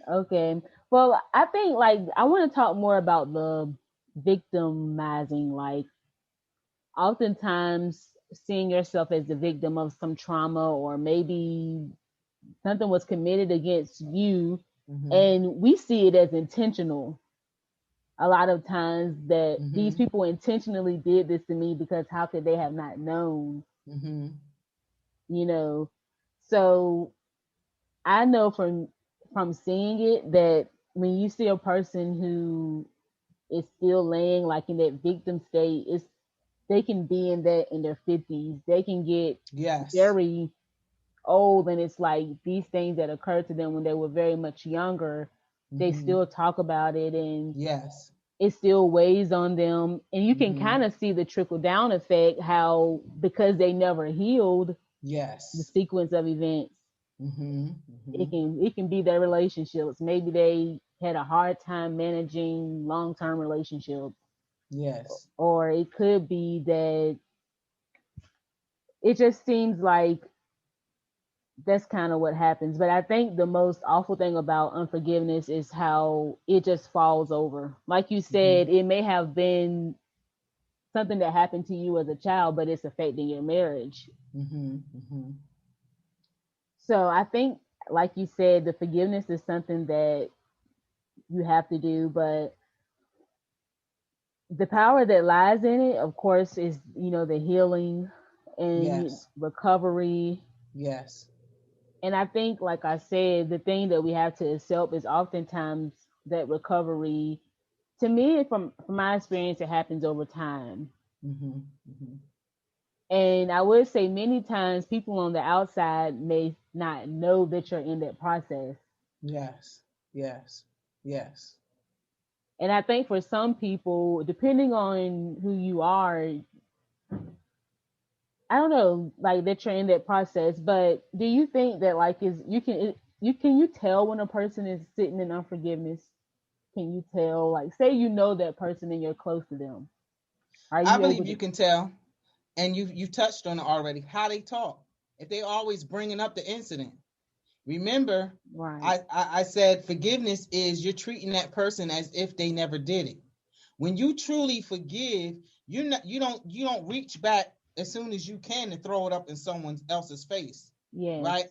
Okay. Well, I think like I want to talk more about the victimizing, like oftentimes seeing yourself as the victim of some trauma, or maybe something was committed against you, and we see it as intentional a lot of times, that these people intentionally did this to me, because how could they have not known? You know, so I know from seeing it that when you see a person who is still laying like in that victim state, they can be in that in their 50s. They can get very old, and it's like these things that occurred to them when they were very much younger, they still talk about it, and it still weighs on them. And you can kind of see the trickle down effect, how because they never healed the sequence of events, it can be their relationships. Maybe they had a hard time managing long-term relationships. Or it could be that it just seems like that's kind of what happens. But I think the most awful thing about unforgiveness is how it just falls over. Like you said, it may have been something that happened to you as a child, but it's affecting your marriage. So I think, like you said, the forgiveness is something that you have to do, but the power that lies in it, of course, is the healing and recovery. And I think, like I said, the thing that we have to accept is oftentimes that recovery, to me, from my experience, it happens over time. And I would say many times people on the outside may not know that you're in that process. And I think for some people, depending on who you are, I don't know, like that you're in that process. But do you think that like can you tell when a person is sitting in unforgiveness? Can you tell, like, say you know that person and you're close to them? I believe you can tell, and you've touched on it already. How they talk, if they always bringing up the incident. Remember, I said forgiveness is you're treating that person as if they never did it. When you truly forgive, you don't reach back as soon as you can and throw it up in someone else's face. Yes. Right?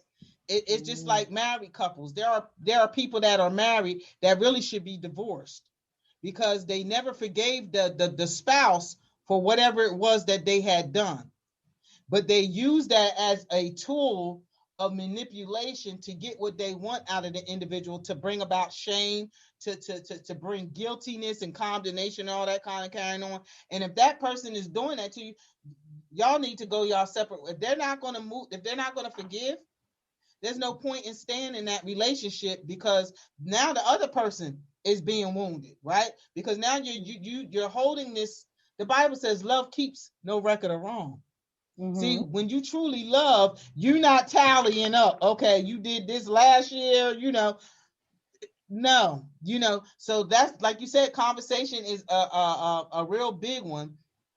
It's just like married couples. There are people that are married that really should be divorced because they never forgave the spouse for whatever it was that they had done. But they use that as a tool of manipulation to get what they want out of the individual, to bring about shame, to bring guiltiness and condemnation, all that kind of carrying on. And if that person is doing that to you, y'all need to go y'all separate. If they're not going to move, if they're not going to forgive, there's no point in staying in that relationship, because now the other person is being wounded, right? Because now you're holding this. The Bible says love keeps no record of wrong. Mm-hmm. See, when you truly love, you're not tallying up. Okay, you did this last year, no, so that's, like you said, conversation is a real big one,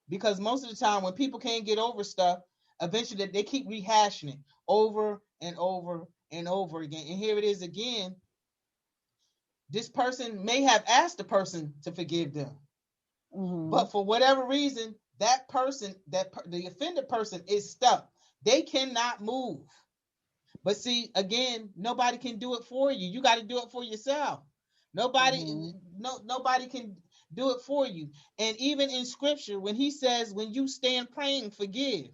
because most of the time when people can't get over stuff, eventually they keep rehashing it over and over and over again. And here it is again. This person may have asked the person to forgive them, but for whatever reason, that person, the offended person, is stuck. They cannot move. But see, again, nobody can do it for you. You got to do it for yourself. Nobody can do it for you. And even in scripture, when he says, when you stand praying, forgive,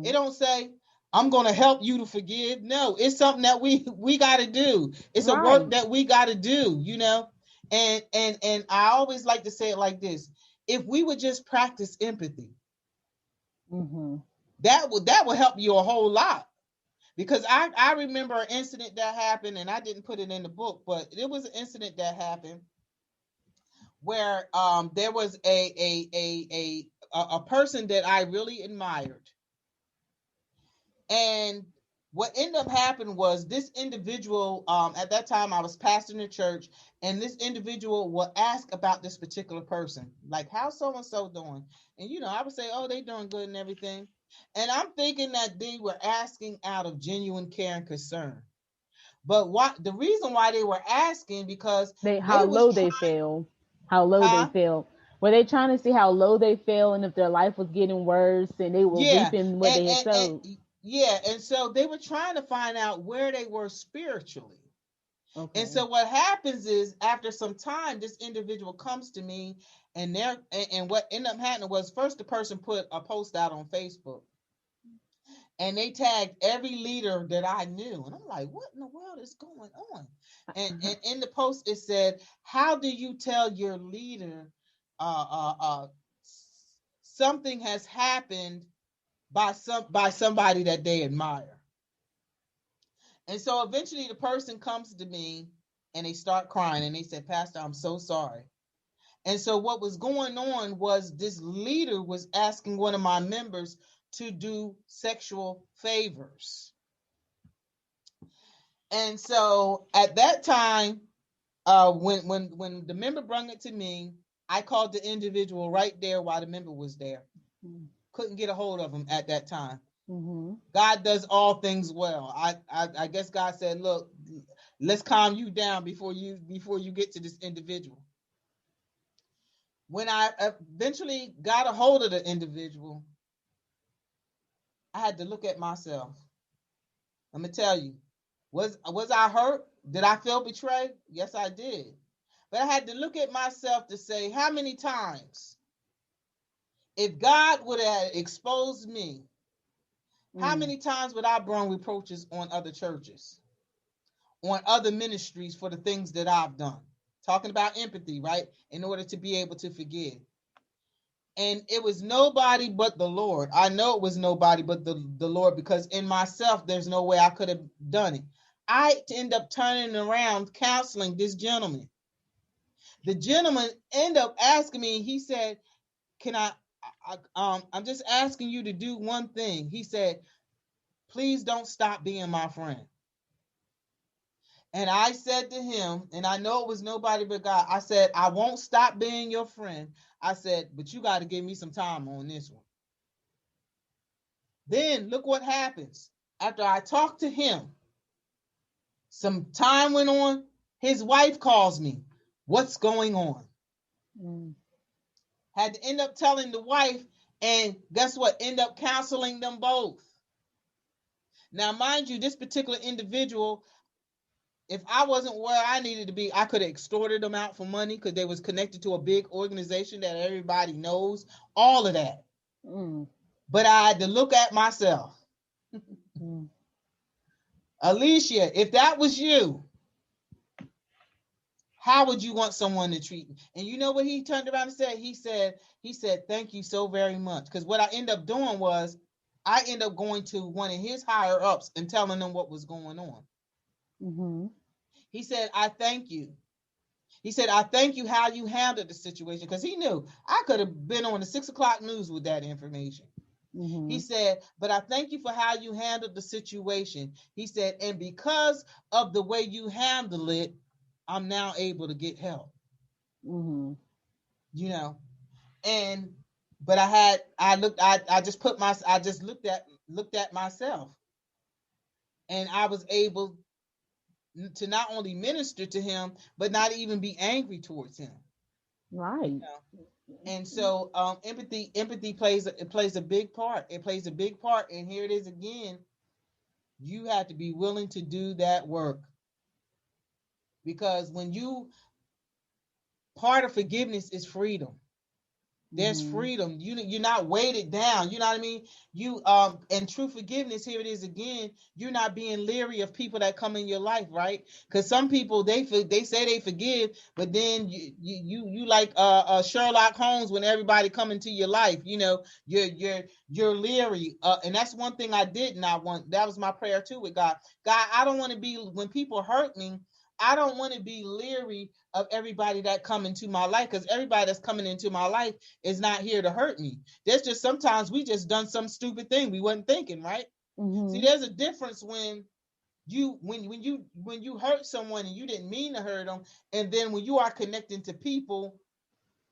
it don't say, I'm going to help you to forgive. No, it's something that we got to do. It's a work that we got to do, And I always like to say it like this. If we would just practice empathy, that would help you a whole lot. Because I remember an incident that happened, and I didn't put it in the book, but it was an incident that happened where there was a person that I really admired. And what ended up happening was this individual, at that time I was pastoring the church, and this individual will ask about this particular person, like, how's so-and-so doing? And, I would say, oh, they doing good and everything. And I'm thinking that they were asking out of genuine care and concern. But the reason why they were asking, because how low they feel. Were they trying to see how low they feel and if their life was getting worse and they were reaping what they had sowed? And so they were trying to find out where they were spiritually. Okay. And so what happens is, after some time, this individual comes to me, and what ended up happening was, first the person put a post out on Facebook, and they tagged every leader that I knew. And I'm like, what in the world is going on? And in the post, it said, how do you tell your leader something has happened by somebody that they admire? And so eventually the person comes to me and they start crying, and they said, Pastor, I'm so sorry. And so what was going on was, this leader was asking one of my members to do sexual favors. And so at that time, when the member brought it to me, I called the individual right there while the member was there. Couldn't get a hold of him at that time. God does all things well. I guess God said, look, let's calm you down before you get to this individual. When I eventually got a hold of the individual, I had to look at myself. Let me tell you, was I hurt? Did I feel betrayed? Yes, I did. But I had to look at myself to say, how many times, if God would have exposed me, how many times would I bring reproaches on other churches, on other ministries, for the things that I've done? Talking about empathy, right? In order to be able to forgive. And it was nobody but the Lord. I know it was nobody but the Lord, because in myself, there's no way I could have done it. I end up turning around, counseling this gentleman. The gentleman ended up asking me, he said, can I'm just asking you to do one thing. He said, please don't stop being my friend. And I said to him, and I know it was nobody but God, I said, I won't stop being your friend. I said, but you got to give me some time on this one. Then look what happens. After I talked to him, some time went on, his wife calls me. What's going on? Had to end up telling the wife, And guess what? End up counseling them both. Now, mind you, this particular individual, if I wasn't where I needed to be, I could have extorted them out for money because they was connected to a big organization that everybody knows, all of that. Mm. But I had to look at myself. Mm. Aleechea, if that was you, how would you want someone to treat me? And you know what he turned around and said? He said, thank you so very much. Because what I ended up doing was I ended up going to one of his higher ups and telling them what was going on. Mm-hmm. He said, I thank you. He said, I thank you how you handled the situation. Because he knew I could have been on the 6 o'clock news with that information. Mm-hmm. He said, but I thank you for how you handled the situation. He said, and because of the way you handle it, I'm now able to get help. Mm-hmm. You know, and but I just looked at myself, and I was able to not only minister to him, but not even be angry towards him. You Right. know? And so empathy plays a big part. It plays a big part. And here it is again. You have to be willing to do that work. Because when you part of forgiveness is freedom. There's Mm-hmm. freedom. You're not weighted down. You know what I mean? You and true forgiveness, here it is again, you're not being leery of people that come in your life, right? Because some people they say they forgive, but then you like Sherlock Holmes when everybody come into your life, you know, you're leery. And that's one thing I did not want. That was my prayer too with God. God, I don't want to be, when people hurt me, I don't want to be leery of everybody that come into my life, because everybody that's coming into my life is not here to hurt me. There's just sometimes we just done some stupid thing we wasn't thinking, right? See, Mm-hmm. there's a difference when you hurt someone and you didn't mean to hurt them, and then when you are connecting to people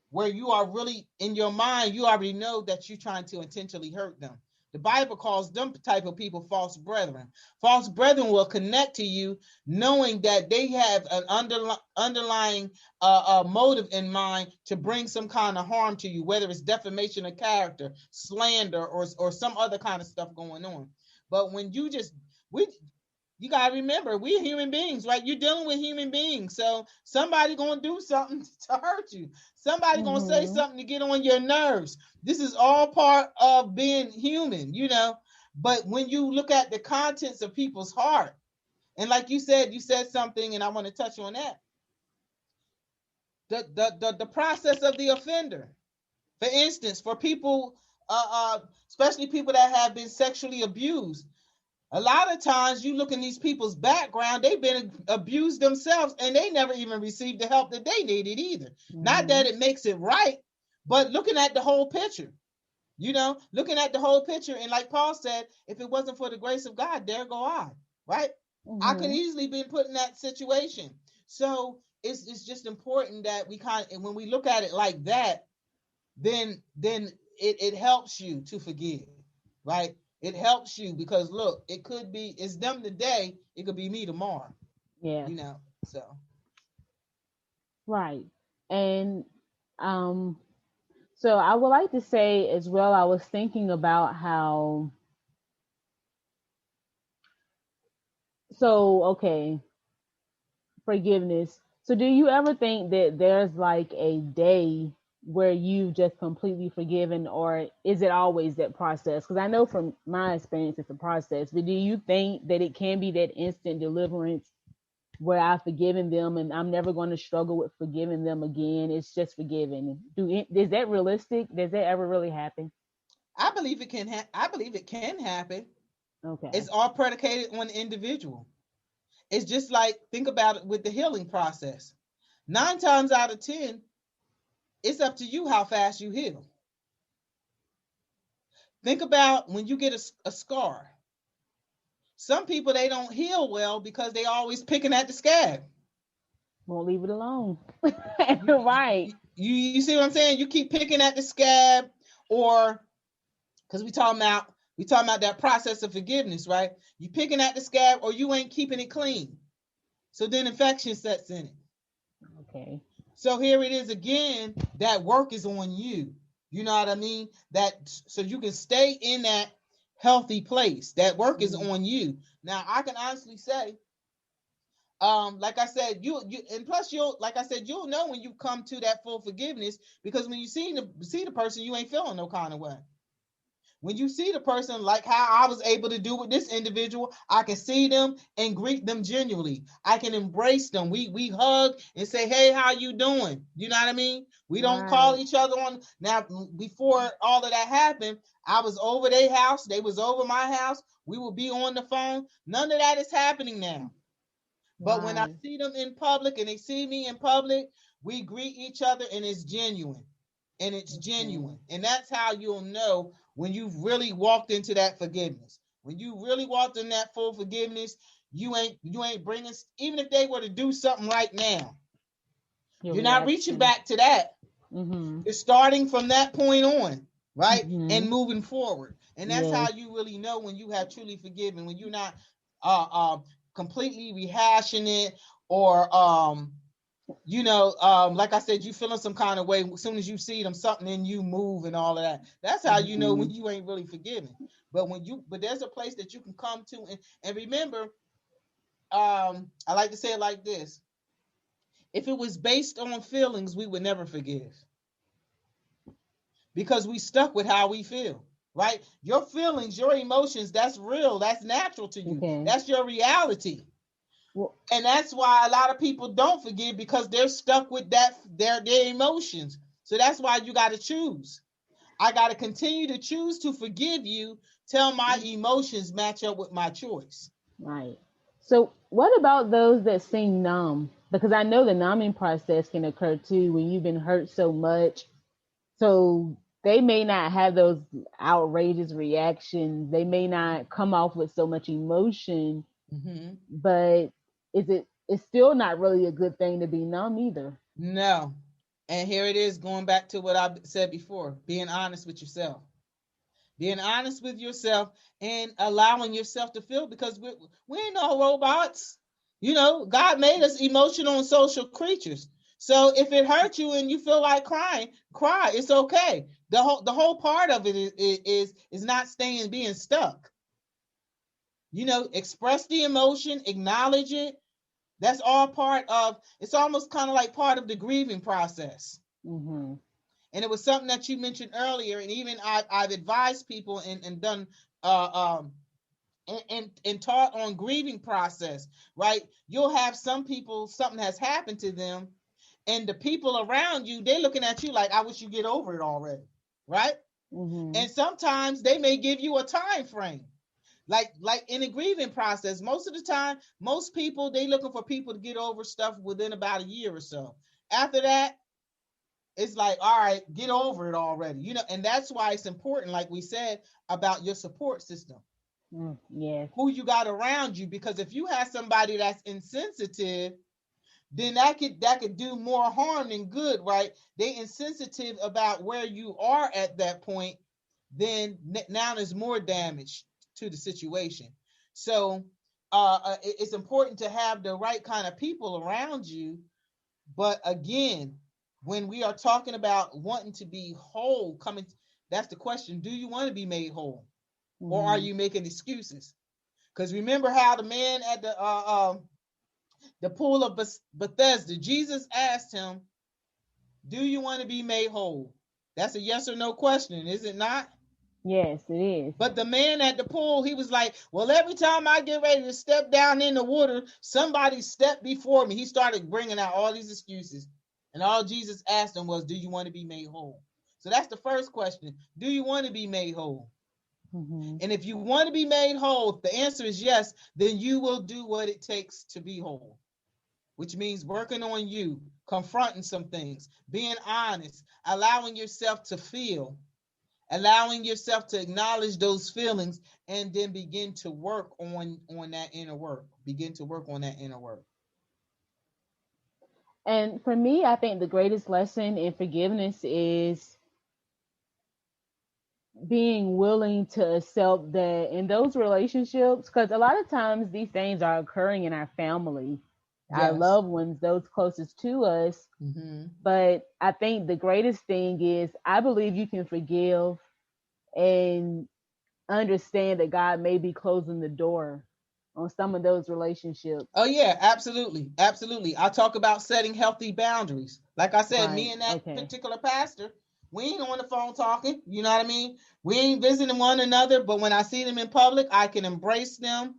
where you are really in your mind, you already know that you're trying to intentionally hurt them. The Bible calls them type of people false brethren. False brethren will connect to you knowing that they have an underlying motive in mind to bring some kind of harm to you, whether it's defamation of character, slander, or some other kind of stuff going on. But when you gotta remember, we're human beings, right? You're dealing with human beings, so somebody gonna do something to hurt you. Somebody gonna say Mm-hmm. something to get on your nerves. This is all part of being human, you know. But when you look at the contents of people's heart, and like you said something, and I want to touch on that. The process of the offender. For instance, for people, especially people that have been sexually abused, a lot of times you look in these people's background, they've been abused themselves and they never even received the help that they needed either. Not Mm-hmm. that it makes it right, but looking at the whole picture, you know, looking at the whole picture. And like Paul said, if it wasn't for the grace of God, there go I, right? I could Mm-hmm. easily been put in that situation. So it's just important that we when we look at it like that, then it helps you to forgive, right? It helps you because look, it could be, it's them today, it could be me tomorrow, Yes. you know. So Right. And um, so I would like to say as well, I was thinking about how, so, okay, forgiveness. So, do you ever think that there's like a day where you just completely forgiven, or is it always that process? Because I know from my experience, it's a process. But do you think that it can be that instant deliverance where I've forgiven them and I'm never going to struggle with forgiving them again? It's just forgiven. Is that realistic? Does that ever really happen? I believe it can happen. Okay. It's all predicated on the individual. It's just like, think about it with the healing process. 9 times out of 10, it's up to you how fast you heal. Think about when you get a scar. Some people, they don't heal well because they always picking at the scab. Won't leave it alone. You, Right. you see what I'm saying? You keep picking at the scab, or because we talking about that process of forgiveness, right? You picking at the scab, or you ain't keeping it clean. So then infection sets in it. Okay. So here it is again. That work is on you. You know what I mean? That so you can stay in that healthy place. That work is Mm-hmm. on you. Now I can honestly say, like I said, you and plus you'll like I said, you'll know when you come to that full forgiveness, because when you see the person, you ain't feeling no kind of way. When you see the person, like how I was able to do with this individual, I can see them and greet them genuinely. I can embrace them. We hug and say, "Hey, how you doing?" You know what I mean? We don't call Right. each other on. Now, before all of that happened, I was over their house. They was over my house. We would be on the phone. None of that is happening now. But when I Right. see them in public and they see me in public, we greet each other and it's genuine. And it's Okay. genuine. And that's how you'll know when you've really walked into that forgiveness. When you really walked in that full forgiveness, you ain't bringing, even if they were to do something right now, Your you're not reaching reaction. back to that. Mm-hmm. You're starting from that point on, right? Mm-hmm. And moving forward. And that's Yes. how you really know when you have truly forgiven, when you're not uh, uh, completely rehashing it, or like I said, you feeling some kind of way. As soon as you see them, something in you move and all of that. That's how you know Mm-hmm. when you ain't really forgiven. But there's a place that you can come to, and remember, I like to say it like this: if it was based on feelings, we would never forgive, because we stuck with how we feel. Right? Your feelings, your emotions, that's real. That's natural to you. Okay. That's your reality. Well, And that's why a lot of people don't forgive, because they're stuck with their emotions. So that's why you got to choose. I got to continue to choose to forgive you till my emotions match up with my choice. right. So, what about those that seem numb? Because I know the numbing process can occur too when you've been hurt so much. So, they may not have those outrageous reactions. They may not come off with so much emotion, Mm-hmm. but it's still not really a good thing to be numb either. No. And here it is, going back to what I said before, being honest with yourself. Being honest with yourself and allowing yourself to feel, because we ain't no robots. God made us emotional and social creatures. So if it hurts you and you feel like crying, cry. It's okay. The whole part of it is not being stuck. Express the emotion, acknowledge it. That's all part of. It's almost kind of like part of the grieving process. Mm-hmm. And it was something that you mentioned earlier, and even I've advised people and done uh, um, and taught on grieving process. Right? You'll have some people, something has happened to them, and the people around you, they're looking at you like, I wish you get over it already. Right? Mm-hmm. And sometimes they may give you a time frame. Like in a grieving process, most of the time, most people, they looking for people to get over stuff within about a year or so. After that, it's like, all right, get over it already. And that's why it's important, like we said, about your support system, Yes. who you got around you. Because if you have somebody that's insensitive, then that could do more harm than good, right? They insensitive about where you are at that point, then now there's more damage to the situation. So it's important to have the right kind of people around you. But again, when we are talking about wanting to be whole, that's the question: do you want to be made whole, or are Mm-hmm. you making excuses? Because remember how the man at the pool of Bethesda, Jesus asked him, "Do you want to be made whole?" That's a yes or no question, is it not? Yes, it is. But the man at the pool, he was like, well, every time I get ready to step down in the water, somebody stepped before me. He started bringing out all these excuses. And all Jesus asked him was, do you want to be made whole? So that's the first question. Do you want to be made whole? Mm-hmm. And if you want to be made whole, if the answer is yes, then you will do what it takes to be whole, which means working on you, confronting some things, being honest, allowing yourself to feel, allowing yourself to acknowledge those feelings, and then begin to work on that inner work. Begin to work on that inner work. And for me, I think the greatest lesson in forgiveness is being willing to accept that in those relationships, because a lot of times these things are occurring in our family. our Yes. loved ones, those closest to us. Mm-hmm. But I think the greatest thing is I believe you can forgive and understand that God may be closing the door on some of those relationships. Oh yeah, absolutely, absolutely. I talk about setting healthy boundaries. Like I said, Right. me and that Okay. particular pastor, we ain't on the phone talking. You know what I mean? We ain't visiting one another. But when I see them in public, I can embrace them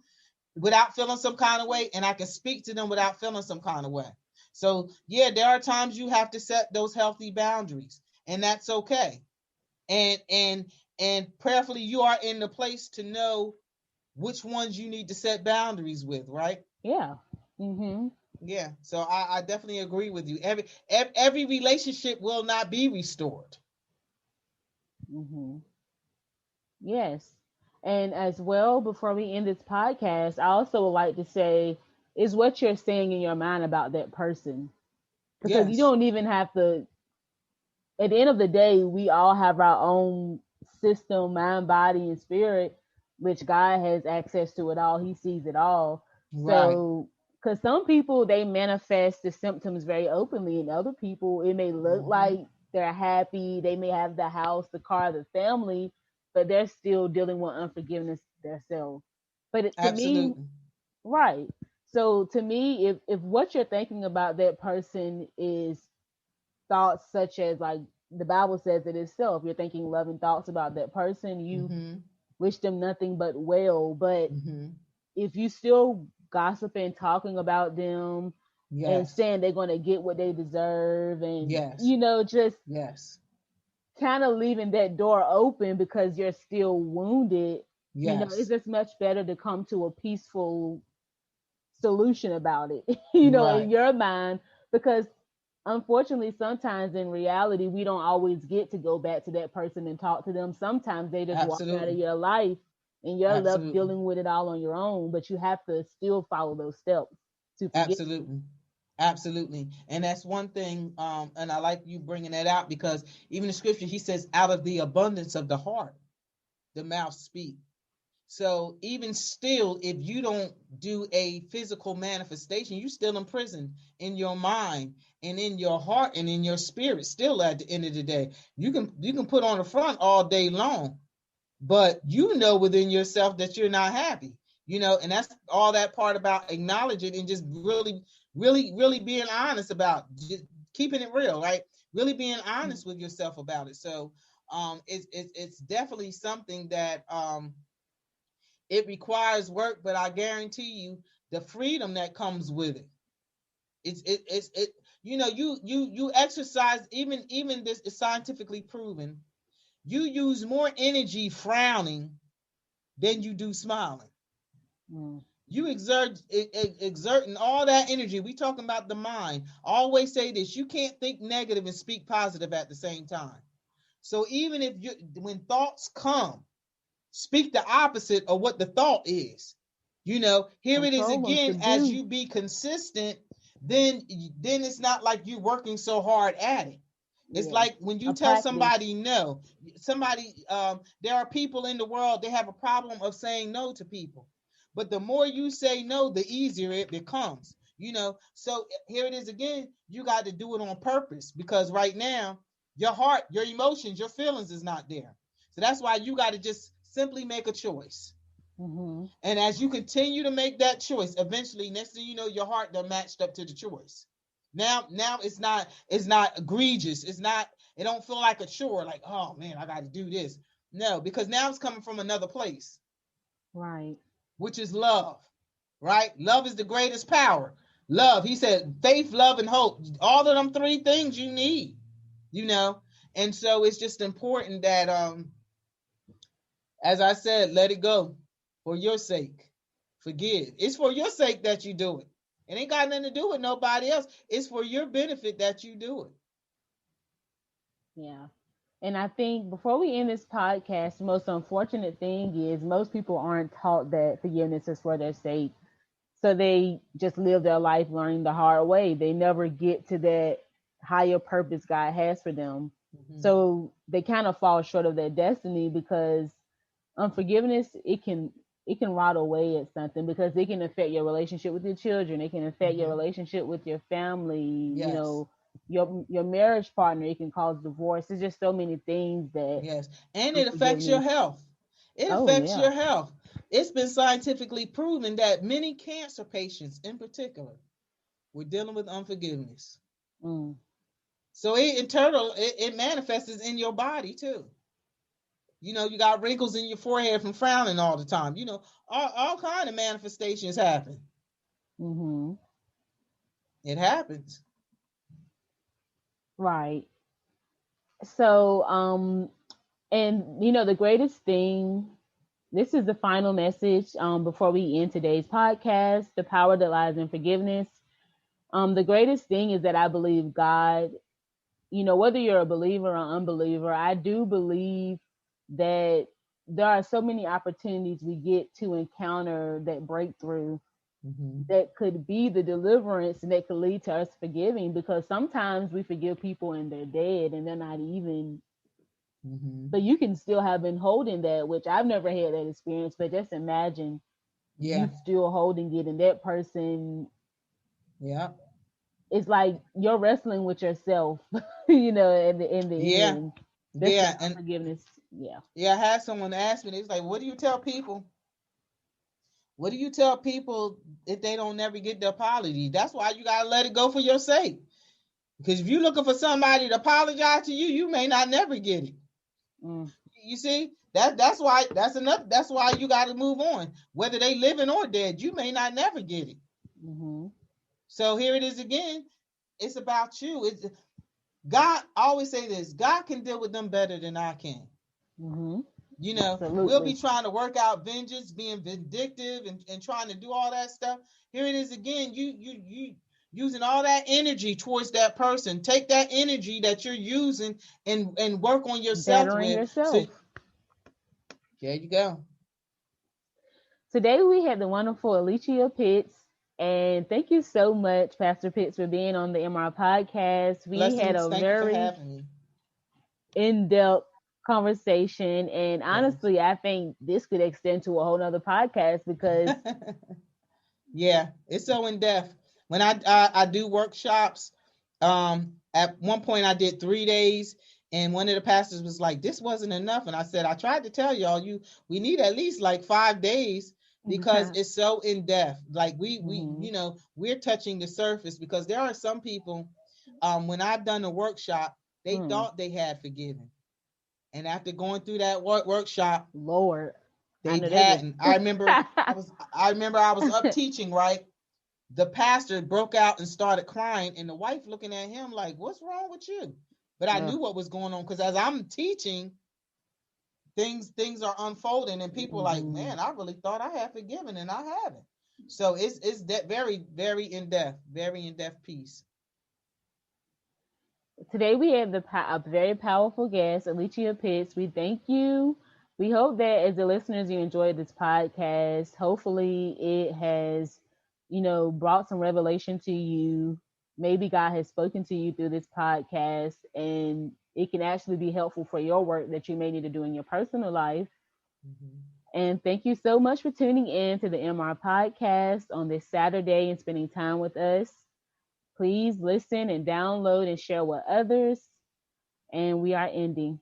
without feeling some kind of way, and I can speak to them without feeling some kind of way. So yeah, there are times you have to set those healthy boundaries, and that's okay. And prayerfully, you are in the place to know which ones you need to set boundaries with, right? Yeah. Mhm. Yeah, so I definitely agree with you. Every relationship will not be restored. Mhm. Yes. And as well, before we end this podcast, I also would like to say is what you're saying in your mind about that person. Because you Yes. don't even have to, at the end of the day, we all have our own system, mind, body, and spirit, which God has access to it all. He sees it all. Right. So, because some people, they manifest the symptoms very openly, and other people, it may look Mm-hmm. like they're happy. They may have the house, the car, the family, but they're still dealing with unforgiveness themselves. But to me, Absolutely. right. So to me, if what you're thinking about that person is thoughts such as like the Bible says it itself, you're thinking loving thoughts about that person, you Mm-hmm. wish them nothing but well. But Mm-hmm. if you still gossiping, talking about them, and Yes. saying they're going to get what they deserve, and Yes. just Yes. kind of leaving that door open because you're still wounded, it's Yes. just much better to come to a peaceful solution about it, in Right. your mind, because unfortunately, sometimes in reality, we don't always get to go back to that person and talk to them. Sometimes they just walk out of Absolutely. your life and you're left Absolutely. dealing with it all on your own, but you have to still follow those steps to forgive them. Absolutely. Absolutely. And that's one thing, and I like you bringing that out because even in scripture, he says, out of the abundance of the heart, the mouth speak. So even still, if you don't do a physical manifestation, you still in prison in your mind and in your heart and in your spirit. Still, at the end of the day, you can put on the front all day long, but you know within yourself that you're not happy. And that's all that part about acknowledging and just really, really, really being honest about just keeping it real, right? Really being honest with yourself about it. So, it's definitely something that it requires work, but I guarantee you the freedom that comes with it. It's you exercise, even this is scientifically proven. You use more energy frowning than you do smiling. Mm, You exerting all that energy. We talking about the mind. I always say this: you can't think negative and speak positive at the same time. So even if when thoughts come, speak the opposite of what the thought is. Here it is control them, again. As subdue. you be consistent, then it's not like you're working so hard at it. It's Yeah, like when you a tell practice. somebody no. There are people in the world, they have a problem of saying no to people, but the more you say no, the easier it becomes. So here it is again. You got to do it on purpose, because right now your heart, your emotions, your feelings is not there. So that's why you got to just simply make a choice. Hmm. And as you continue to make that choice, eventually, next thing you know, your heart done matched up to the choice. Now it's not egregious. It don't feel like a chore, like, oh man, I got to do this. No, because now it's coming from another place, Right. which is love, right? Love is the greatest power. Love, he said, faith, love, and hope. All of them three things you need, you know. And so it's just important that as I said, let it go for your sake. Forgive. It's for your sake that you do it. It ain't got nothing to do with nobody else. It's for your benefit that you do it. Yeah. And I think before we end this podcast, the most unfortunate thing is most people aren't taught that forgiveness is for their sake. So they just live their life learning the hard way. They never get to that higher purpose God has for them. Mm-hmm. So they kind of fall short of their destiny because unforgiveness, it can rot away at something, because it can affect your relationship with your children. It can affect your Mm-hmm. relationship with your family, Yes. your marriage partner. It can cause divorce. There's just so many things that Yes. And it affects your unforgiveness. health. It Oh affects yeah. your health. It's been scientifically proven that many cancer patients, in particular, were dealing with unforgiveness. Mm. So it internal, it manifests in your body too. You got wrinkles in your forehead from frowning all the time. All kind of manifestations happen. Mhm. It happens. Right. So, and the greatest thing. This is the final message before we end today's podcast. The power that lies in forgiveness. The greatest thing is that I believe God. Whether you're a believer or unbeliever, I do believe that there are so many opportunities we get to encounter that breakthrough Mm-hmm. that could be the deliverance, and that could lead to us forgiving, because sometimes we forgive people and they're dead and they're not even, Mm-hmm. but you can still have been holding that, which I've never had that experience, but just imagine you Yeah. still holding it, and that person, Yeah. it's like you're wrestling with yourself, in the Yeah. end. That's the Yeah. And unforgiveness. Yeah. yeah, I had someone ask me, they was like, what do you tell people? What do you tell people if they don't never get the apology? That's why you gotta let it go for your sake. Because if you're looking for somebody to apologize to you, you may not never get it. Mm, You see, that's why that's enough. That's why you got to move on. Whether they living or dead, you may not never get it. mm-hmm. So here it is again. It's about you. It's God. I always say this: God can deal with them better than I can. Mm-hmm. We'll be Absolutely. trying to work out vengeance, being vindictive, and trying to do all that stuff. Here it is again. You using all that energy towards that person. Take that energy that you're using and work on yourself Bettering with. So yourself. there you go. Today we had the wonderful Aleechea Pitts. And thank you so much, Pastor Pitts, for being on the MR podcast. We had Blessings. a Thank you for very having me. in-depth conversation. And Yes. honestly, I think this could extend to a whole nother podcast, because Yeah, it's so in depth. When I do workshops, at one point I did 3 days, and one of the pastors was like, "This wasn't enough," and I said, "I tried to tell y'all, we need at least like 5 days because it's so in depth. Like mm-hmm. we're touching the surface because there are some people, when I've done a workshop, they Mm. thought they had forgiven, and after going through that workshop, Lord, I they know they was. hadn't. I remember I was up teaching, right? The pastor broke out and started crying, and the wife looking at him like, "What's wrong with you?" But I Ugh. knew what was going on because as I'm teaching, things are unfolding, and people are like, Mm-hmm. "Man, I really thought I had forgiven, and I haven't." So it's that very very in depth piece. Today we have a very powerful guest, Aleechea Pitts. We thank you. We hope that as the listeners, you enjoyed this podcast. Hopefully, it has, brought some revelation to you. Maybe God has spoken to you through this podcast, and it can actually be helpful for your work that you may need to do in your personal life. Mm-hmm. And thank you so much for tuning in to the MR podcast on this Saturday and spending time with us. Please listen and download and share with others. And we are ending.